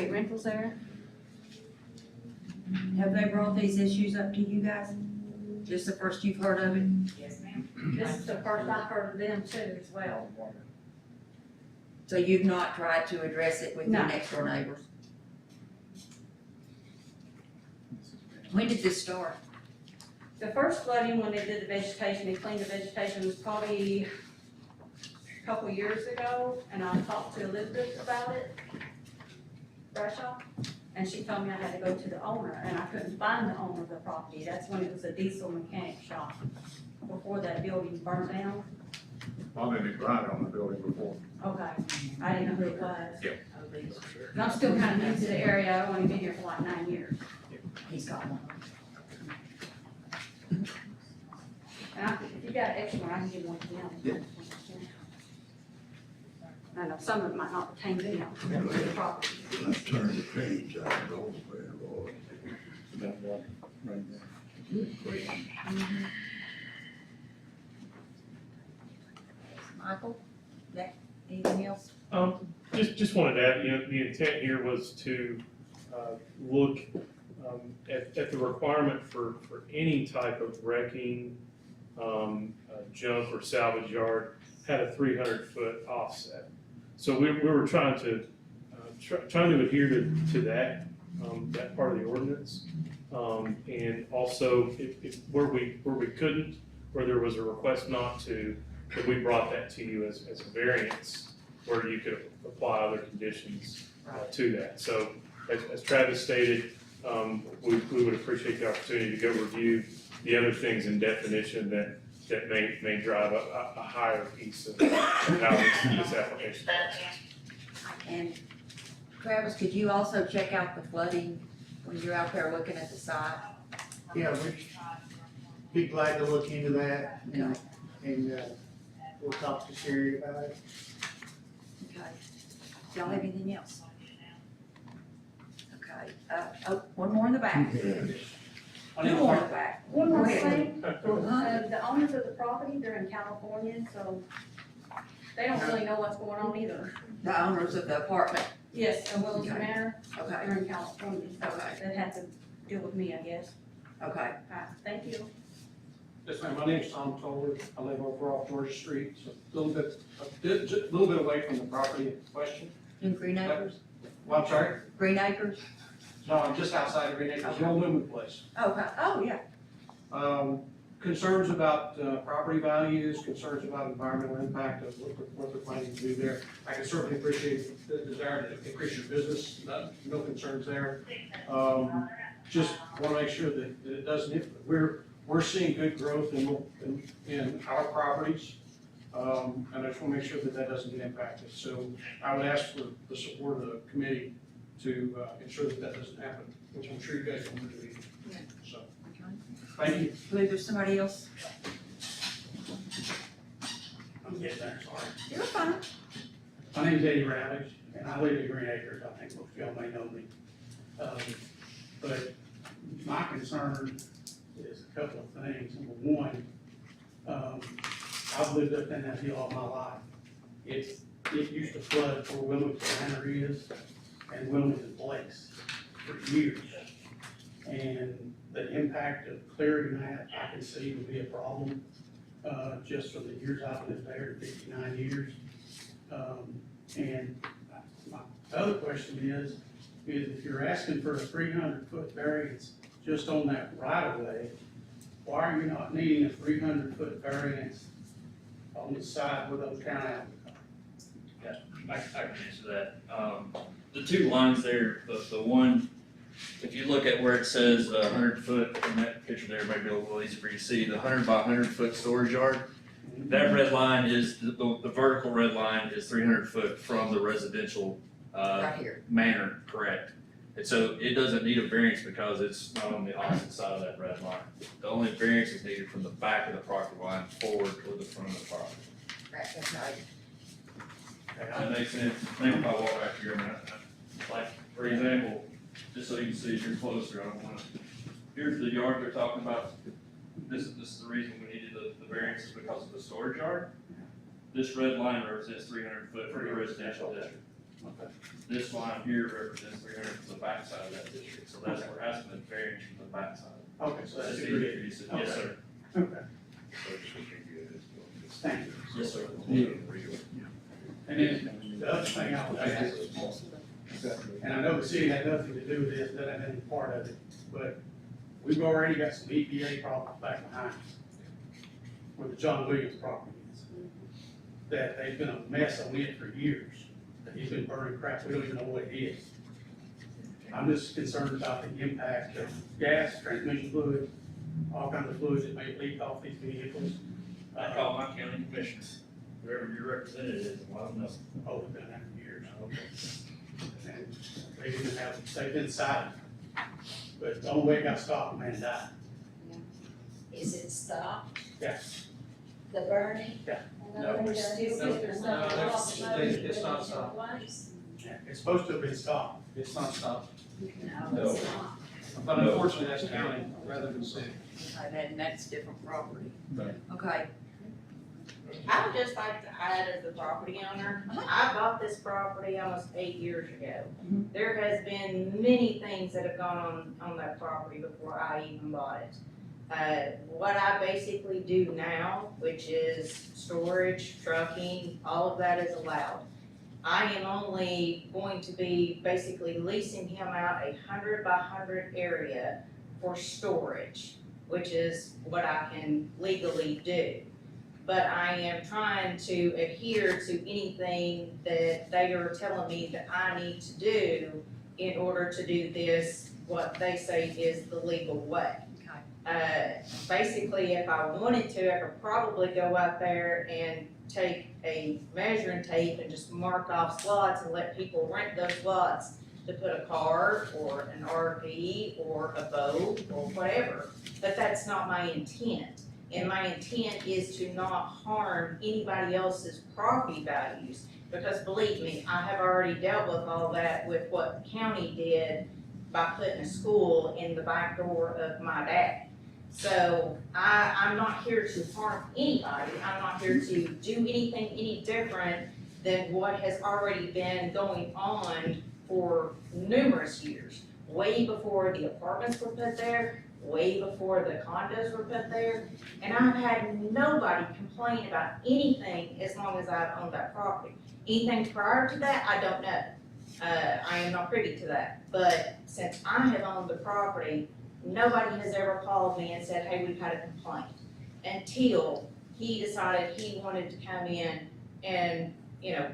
rentals there. Have they brought these issues up to you guys? Just the first you've heard of it? Yes, ma'am. This is the first I've heard of them too as well. So you've not tried to address it with your No. next door neighbors? When did this start? The first flooding, when they did the vegetation, they cleaned the vegetation, was probably a couple years ago, and I talked to Elizabeth about it, Bradshaw, and she told me I had to go to the owner, and I couldn't find the owner of the property. That's when it was a diesel mechanic shop, before that building burned down. I've been right on the building before. Okay, I didn't know who it was. Yep. And I'm still kind of new to the area, I've only been here for like 9 years. He's got one. And if you got an extra one, I can give one to them. Yeah. I know some of it might not pertain to them, to the property. Let's turn the page, I don't know, Lord. Michael, anything else? Just wanted to add, the intent here was to, look, at the requirement for any type of wrecking, junk or salvage yard had a 300-foot offset. So we were trying to adhere to that that part of the ordinance. And also, where we couldn't, where there was a request not to, that we brought that to you as a variance, where you could apply other conditions to that. So, as Travis stated, we would appreciate the opportunity to go review the other things in definition that may drive a higher piece of how this application works. And Travis, could you also check out the flooding when you're out there looking at the site? Yeah, we'd be glad to look into that, Okay. and we'll talk to Sherry about it. Okay. Y'all have anything else? Okay, one more in the back. Two more in the back. One more Go ahead. thing, the owners of the property, they're in California, so they don't really know what's going on either. The owners of the apartment. Yes, in Willis Okay. Manor, Okay, they're in California, so Okay. they'd have to deal with me, I guess. okay. Thank you. Yes, ma'am, my name's Tom Toller, I live over off Georgia Street, so a little bit away from the property in question. In Green Acres? Well, I'm sorry, Green Acres? no, I'm just outside of Green Acres, the old Lumen place. Okay, oh, yeah. Concerns about property values, concerns about environmental impact of what they're planning to do there. I can certainly appreciate the desire to increase your business, no concerns there. Just want to make sure that it doesn't, we're seeing good growth in our properties. And I just want to make sure that doesn't get impacted. So I would ask for the support of the committee to ensure that doesn't happen, which I'm sure you guys want to do. So, thank you. I believe there's somebody else. I'm getting there, sorry. You're fine. My name's Eddie Ravage, and I live in Green Acres, I think most of y'all may know me. But my concern is a couple of things. Number one, I've lived up in that hill all my life. It used to flood where Wilmington Manor is and Wilmington Place for years. And the impact of clearing that, I can see would be a problem, just from the years I've lived there, 59 years. And my other question is if you're asking for a 300-foot variance just on that right of way, why are you not needing a 300-foot variance on the side where those townhouses are? Yeah, I can answer that. The two lines there, the one, if you look at where it says 100 foot, in that picture there, might be a little easy for you to see, the 100 by 100 foot storage yard, that red line is, the vertical red line is 300 foot from the residential Right here. manor, correct. And so it doesn't need a variance because it's not on the opposite side of that red line. The only variance is needed from the back of the property line forward toward the front of the property. Right, that's right. That makes sense. Think if I walk back here a minute, like, for example, just so you can see if you're closer, I don't want to, here's the yard they're talking about. This is the reason we needed the variance is because of the storage yard. This red line represents 300 foot for the residential district. This line here represents 300 from the back side of that district, so that's where we're asking the variance from the back side. Okay, so that's easy good. for you to see. Yes, sir. Okay. Thank you. Yes, sir. And then the other thing I would ask, and I know the city had nothing to do with this, that ain't any part of it, but we've already got some EPA problems back behind us where the John Williams property is. That they've been a mess on it for years. That he's been burning crap, we don't even know what it is. I'm just concerned about the impact of gas, transmission fluid, all kinds of fluids that may leak off these vehicles. I call my county commissioners, whoever your representative is, and let them know. Oh, we've been there for years. And they didn't have, they've been silent. But the only way it got stopped, man died. Is it stopped, Yeah. the burning? Yeah. No, we're still getting stuff off. It's not stopped. Yeah, it's supposed to have been stopped. It's not stopped. No, it's not. But unfortunately, that's county rather than city. Okay, and that's different property. Okay, I would just like to add as a property owner, I bought this property almost 8 years ago. There has been many things that have gone on that property before I even bought it. What I basically do now, which is storage, trucking, all of that is allowed. I am only going to be basically leasing him out 100 by 100 area for storage, which is what I can legally do. But I am trying to adhere to anything that they are telling me that I need to do in order to do this, what they say is the legal way. Basically, if I wanted to, I could probably go out there and take a measuring tape and just mark off slots and let people rent those slots to put a car or an RV or a boat or whatever. But that's not my intent. And my intent is to not harm anybody else's property values. Because believe me, I have already dealt with all that with what the county did by putting a school in the back door of my dad. So I'm not here to harm anybody. I'm not here to do anything any different than what has already been going on for numerous years. Way before the apartments were put there, way before the condos were put there. And I've had nobody complain about anything as long as I've owned that property. Anything prior to that, I don't know. I am not privy to that. But since I have owned the property, nobody has ever called me and said, hey, we've had a complaint. Until he decided he wanted to come in and,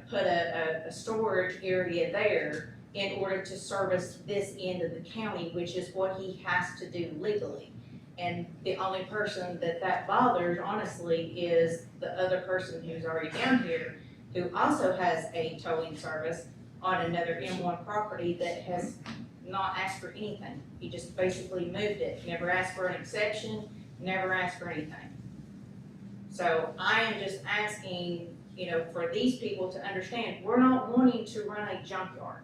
put a storage area there in order to service this end of the county, which is what he has to do legally. And the only person that bothers, honestly, is the other person who's already down here, who also has a towing service on another M1 property that has not asked for anything. He just basically moved it, never asked for an exception, never asked for anything. So I am just asking, for these people to understand, we're not wanting to run a junkyard.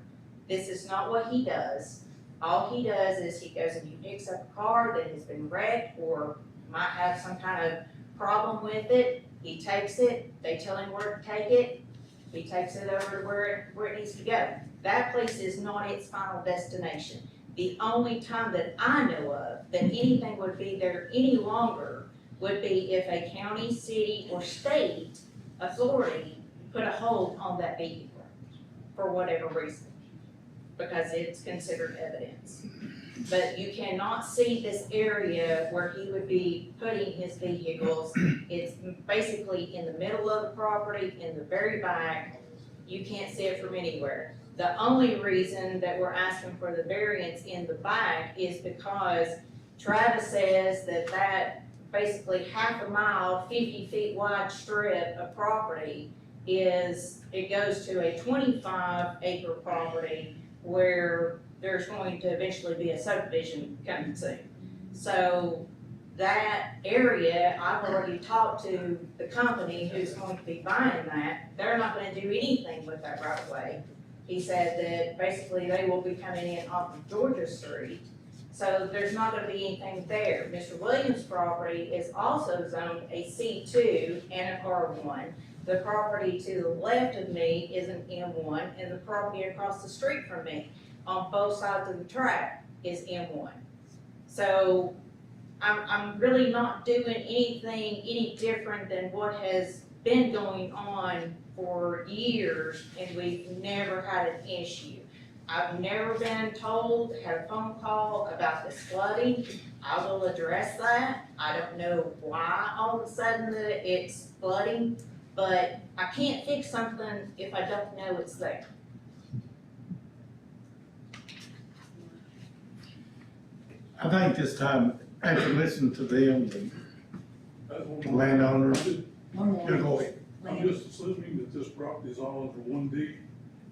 This is not what he does. All he does is he goes and he picks up a car that has been wrecked or might have some kind of problem with it. He takes it, they tell him where to take it, he takes it over to where it needs to go. That place is not its final destination. The only time that I know of that anything would be there any longer would be if a county, city, or state authority put a hold on that vehicle for whatever reason, because it's considered evidence. But you cannot see this area where he would be putting his vehicles. It's basically in the middle of the property, in the very back. You can't see it from anywhere. The only reason that we're asking for the variance in the back is because Travis says that basically half a mile, 50 feet wide strip of property it goes to a 25 acre property where there's going to eventually be a subdivision coming soon. So that area, I've already talked to the company who's going to be buying that. They're not gonna do anything with that right away. He said that basically they will be coming in off of Georgia Street. So there's not gonna be anything there. Mr. Williams' property is also zoned a C2 and an R1. The property to the left of me is an M1, and the property across the street from me on both sides of the track is M1. So I'm really not doing anything any different than what has been going on for years, and we've never had an issue. I've never been told, had a phone call about this flooding. I will address that. I don't know why all of a sudden it's flooding, but I can't fix something if I don't know it's there. I think this time, after listening to them, the landowners, go ahead. I'm just assuming that this property is all under one deed.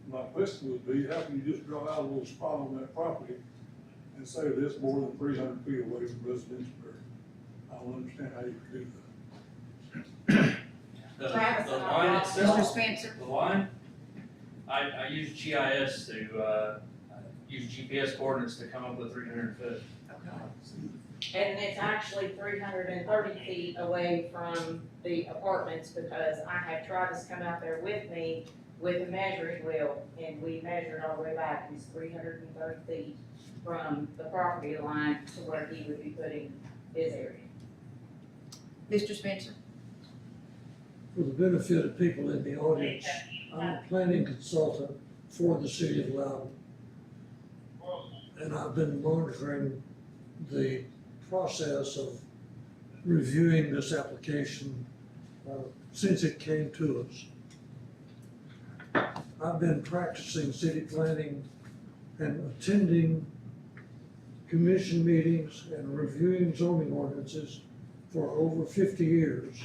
My question would be, how can you just draw out a little spot on that property and say this more than 300 feet away from residential area? I don't understand how you could do that. The line itself, Mr. Spencer? the line, I use GIS to, use GPS coordinates to come up with 300 foot. And it's actually 330 feet away from the apartments because I had Travis come out there with me with a measuring wheel, and we measured all the way back. It's 330 feet from the property line to where he would be putting his area. Mr. Spencer? For the benefit of people in the audience, I'm a planning consultant for the city of Loudon. And I've been monitoring the process of reviewing this application since it came to us. I've been practicing city planning and attending commission meetings and reviewing zoning ordinances for over 50 years.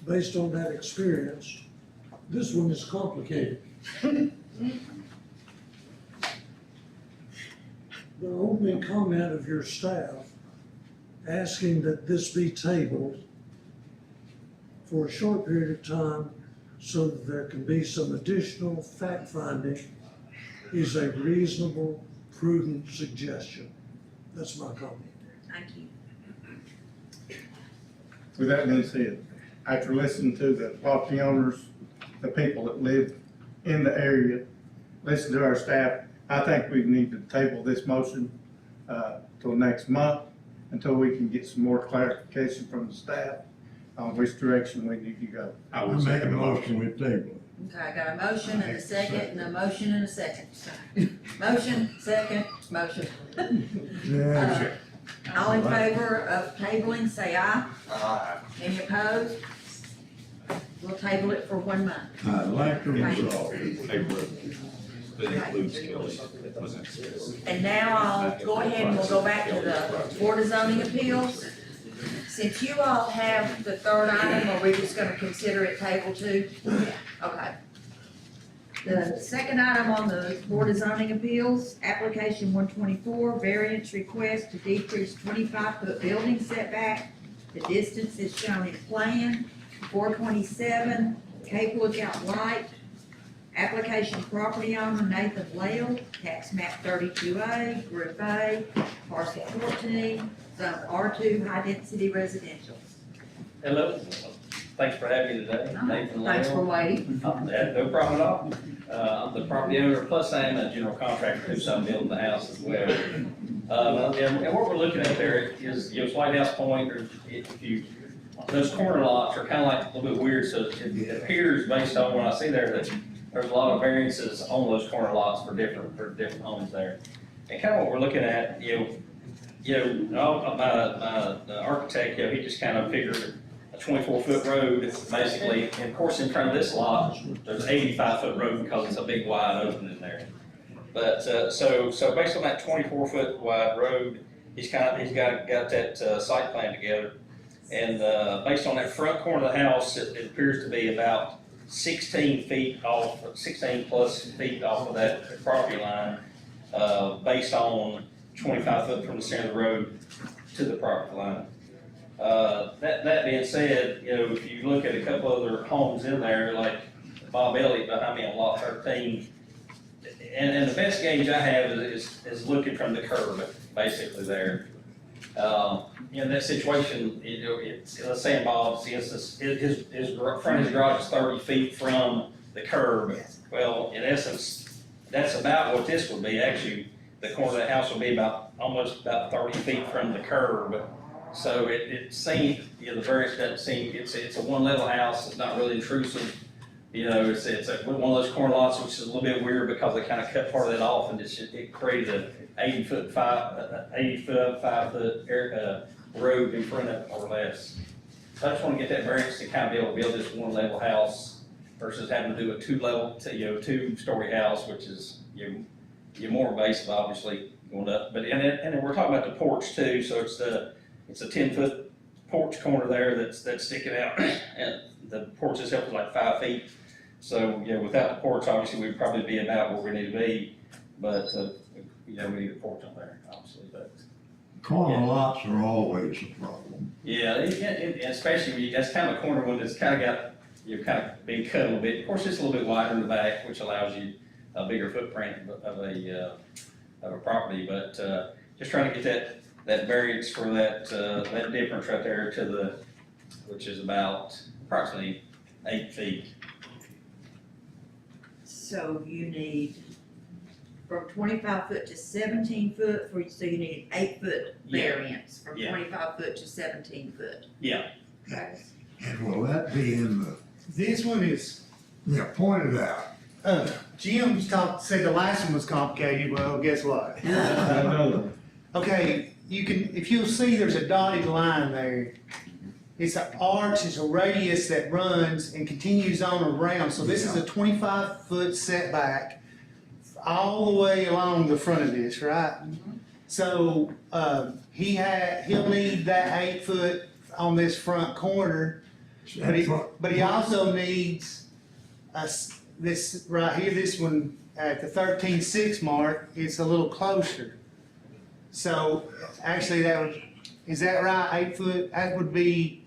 Based on that experience, this one is complicated. The opening comment of your staff asking that this be tabled for a short period of time so that there can be some additional fact-finding is a reasonable, prudent suggestion. That's my comment. Thank you. With that being said, after listening to the property owners, the people that live in the area, listen to our staff, I think we need to table this motion till next month until we can get some more clarification from the staff on which direction we need to go. I would make a second the motion with table. Okay, I got a motion and a second, and a motion and a second. Motion, second, motion. Yeah. All in favor of tabling, say aye. Aye. Any opposed? We'll table it for 1 month. I'd like to resolve. That includes Kelly. And now I'll go ahead and we'll go back to the Board of Zoning Appeals. Since you all have the third item, are we just gonna consider it table two? Okay. The second item on the Board of Zoning Appeals, application 124, variance request to decrease 25-foot building setback. The distance is shown in plan, 427 Cape Lookout Light. Application property owner Nathan Lale, tax map 32A, Group A, parcel 14, zone R2, high density residential. Hello, thanks for having me today. Nathan Thanks for Lyle. waiting. No problem at all. I'm the property owner, plus I am a general contractor who's building the house as well. And what we're looking at there is, you know, it's White House Point, or if you, those corner lots are kind of like a little bit weird, so it appears based on what I see there that there's a lot of variances on those corner lots for different homes there. And kind of what we're looking at, my architect, he just kind of figured a 24-foot road, basically, and of course in front of this lot, there's an 85-foot road because it's a big wide opening there. But, so based on that 24-foot wide road, he's got that site plan together. And, based on that front corner of the house, it appears to be about 16 plus feet off of that property line, based on 25 foot from the center of the road to the property line. That being said, if you look at a couple other homes in there, like Bob Elliott behind me on lot 13, and the best gauge I have is looking from the curb, basically there. In that situation, let's say in Bob's instance, his front of his garage is 30 feet from the curb. Well, in essence, that's about what this would be. Actually, the corner of the house will be almost about 30 feet from the curb. So it seems, the variance doesn't seem, it's a one level house, it's not really intrusive. It's one of those corner lots, which is a little bit weird because they kind of cut part of that off and it created an 80 foot 5 foot road in front of it, more or less. So I just want to get that variance to kind of be able to build this one level house versus having to do a two-story house, which is, you're more invasive, obviously, going up. But, and then we're talking about the porch too, so it's a 10-foot porch corner there that's sticking out, and the porch itself is like 5 feet. So, without the porch, obviously, we'd probably be about where we need to be, but, we need a porch on there, obviously, but. Corner lots are always a problem. Yeah, and especially when that's kind of a corner one that's kind of got, kind of being cut a little bit. Of course, it's a little bit wider in the back, which allows you a bigger footprint of a property, but, just trying to get that variance for that difference right there which is about approximately 8 feet. So you need from 25 foot to 17 foot, so you need an 8 foot variance from 25 foot to 17 foot. Yeah. Okay. And will that be in the, This one is, yeah, point it out. Jim's said the last one was complicated, well, guess what? Okay, you can, if you'll see, there's a dotted line there. It's an arch, it's a radius that runs and continues on around, so this is a 25-foot setback all the way along the front of this, right? So, he'll need that 8 foot on this front corner, but he also needs this right here, this one at the 13.6 mark, it's a little closer. So, actually is that right, 8 foot? That would be,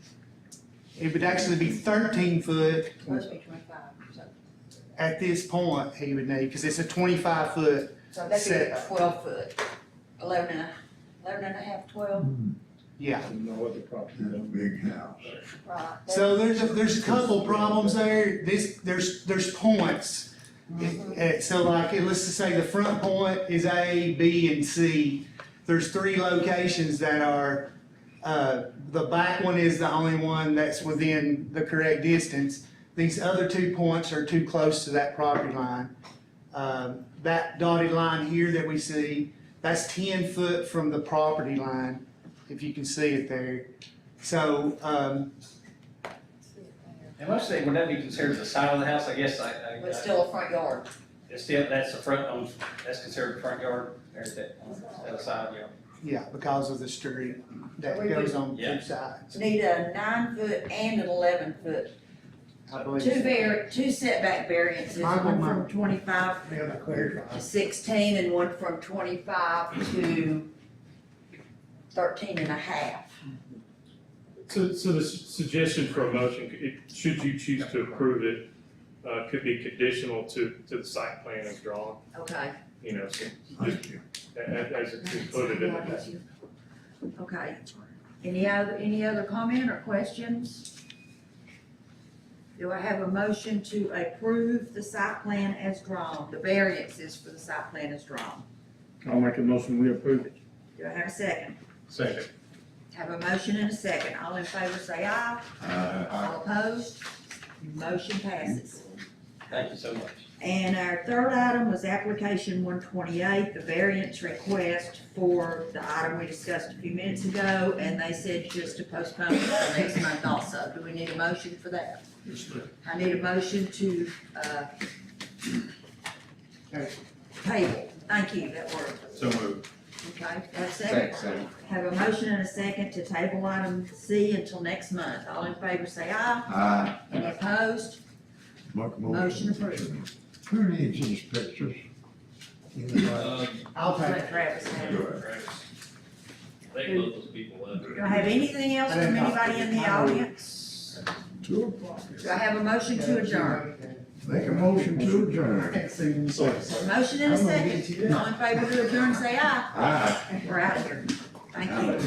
it would actually be 13 foot Supposed to be 25, so. at this point he would need, because it's a 25 foot. So that'd be a 12 foot, 11 and a half, 12, Yeah. No other property. That's a big house. right. So there's a couple problems there. There's points. So like, let's just say the front point is A, B, and C. There's 3 locations that are, the back one is the only one that's within the correct distance. These other 2 points are too close to that property line. That dotted line here that we see, that's 10 foot from the property line, if you can see it there. So, And let's say, would that be considered the side of the house, I guess, But still a front yard. It's still, that's the front, that's considered the front yard, there's that, the side yard. yeah, because of the street that goes on 2 sides. Need a 9 foot and an 11 foot. I believe. Two setback variances, one from 25 to 16 and one from 25 to 13 and a half. So the suggestion for a motion, should you choose to approve it, could be conditional to the site plan as drawn, Okay. you know, so just as it's included in the. Okay. Any other comment or questions? Do I have a motion to approve the site plan as drawn, the variances for the site plan as drawn? I'll make a motion, we approve it. Do I have a second? Second. Have a motion and a second. All in favor say aye. All opposed? Motion passes. Thank you so much. And our third item was application 128, the variance request for the item we discussed a few minutes ago, and they said just to postpone it for next month also. Do we need a motion for that? I need a motion to, table. Thank you, that worked. So moved. Okay, have a second? Have a motion and a second to table item C until next month. All in favor say aye. Aye. Any opposed? Motion approved. Who needs these pictures? I'll take Let it. Travis have it. They look those people up. Do I have anything else from anybody in the audience? 2 o'clock. Do I have a motion to adjourn? Make a motion to adjourn. A motion and a second. All in favor to adjourn, say aye. Aye. We're out of here. Thank you.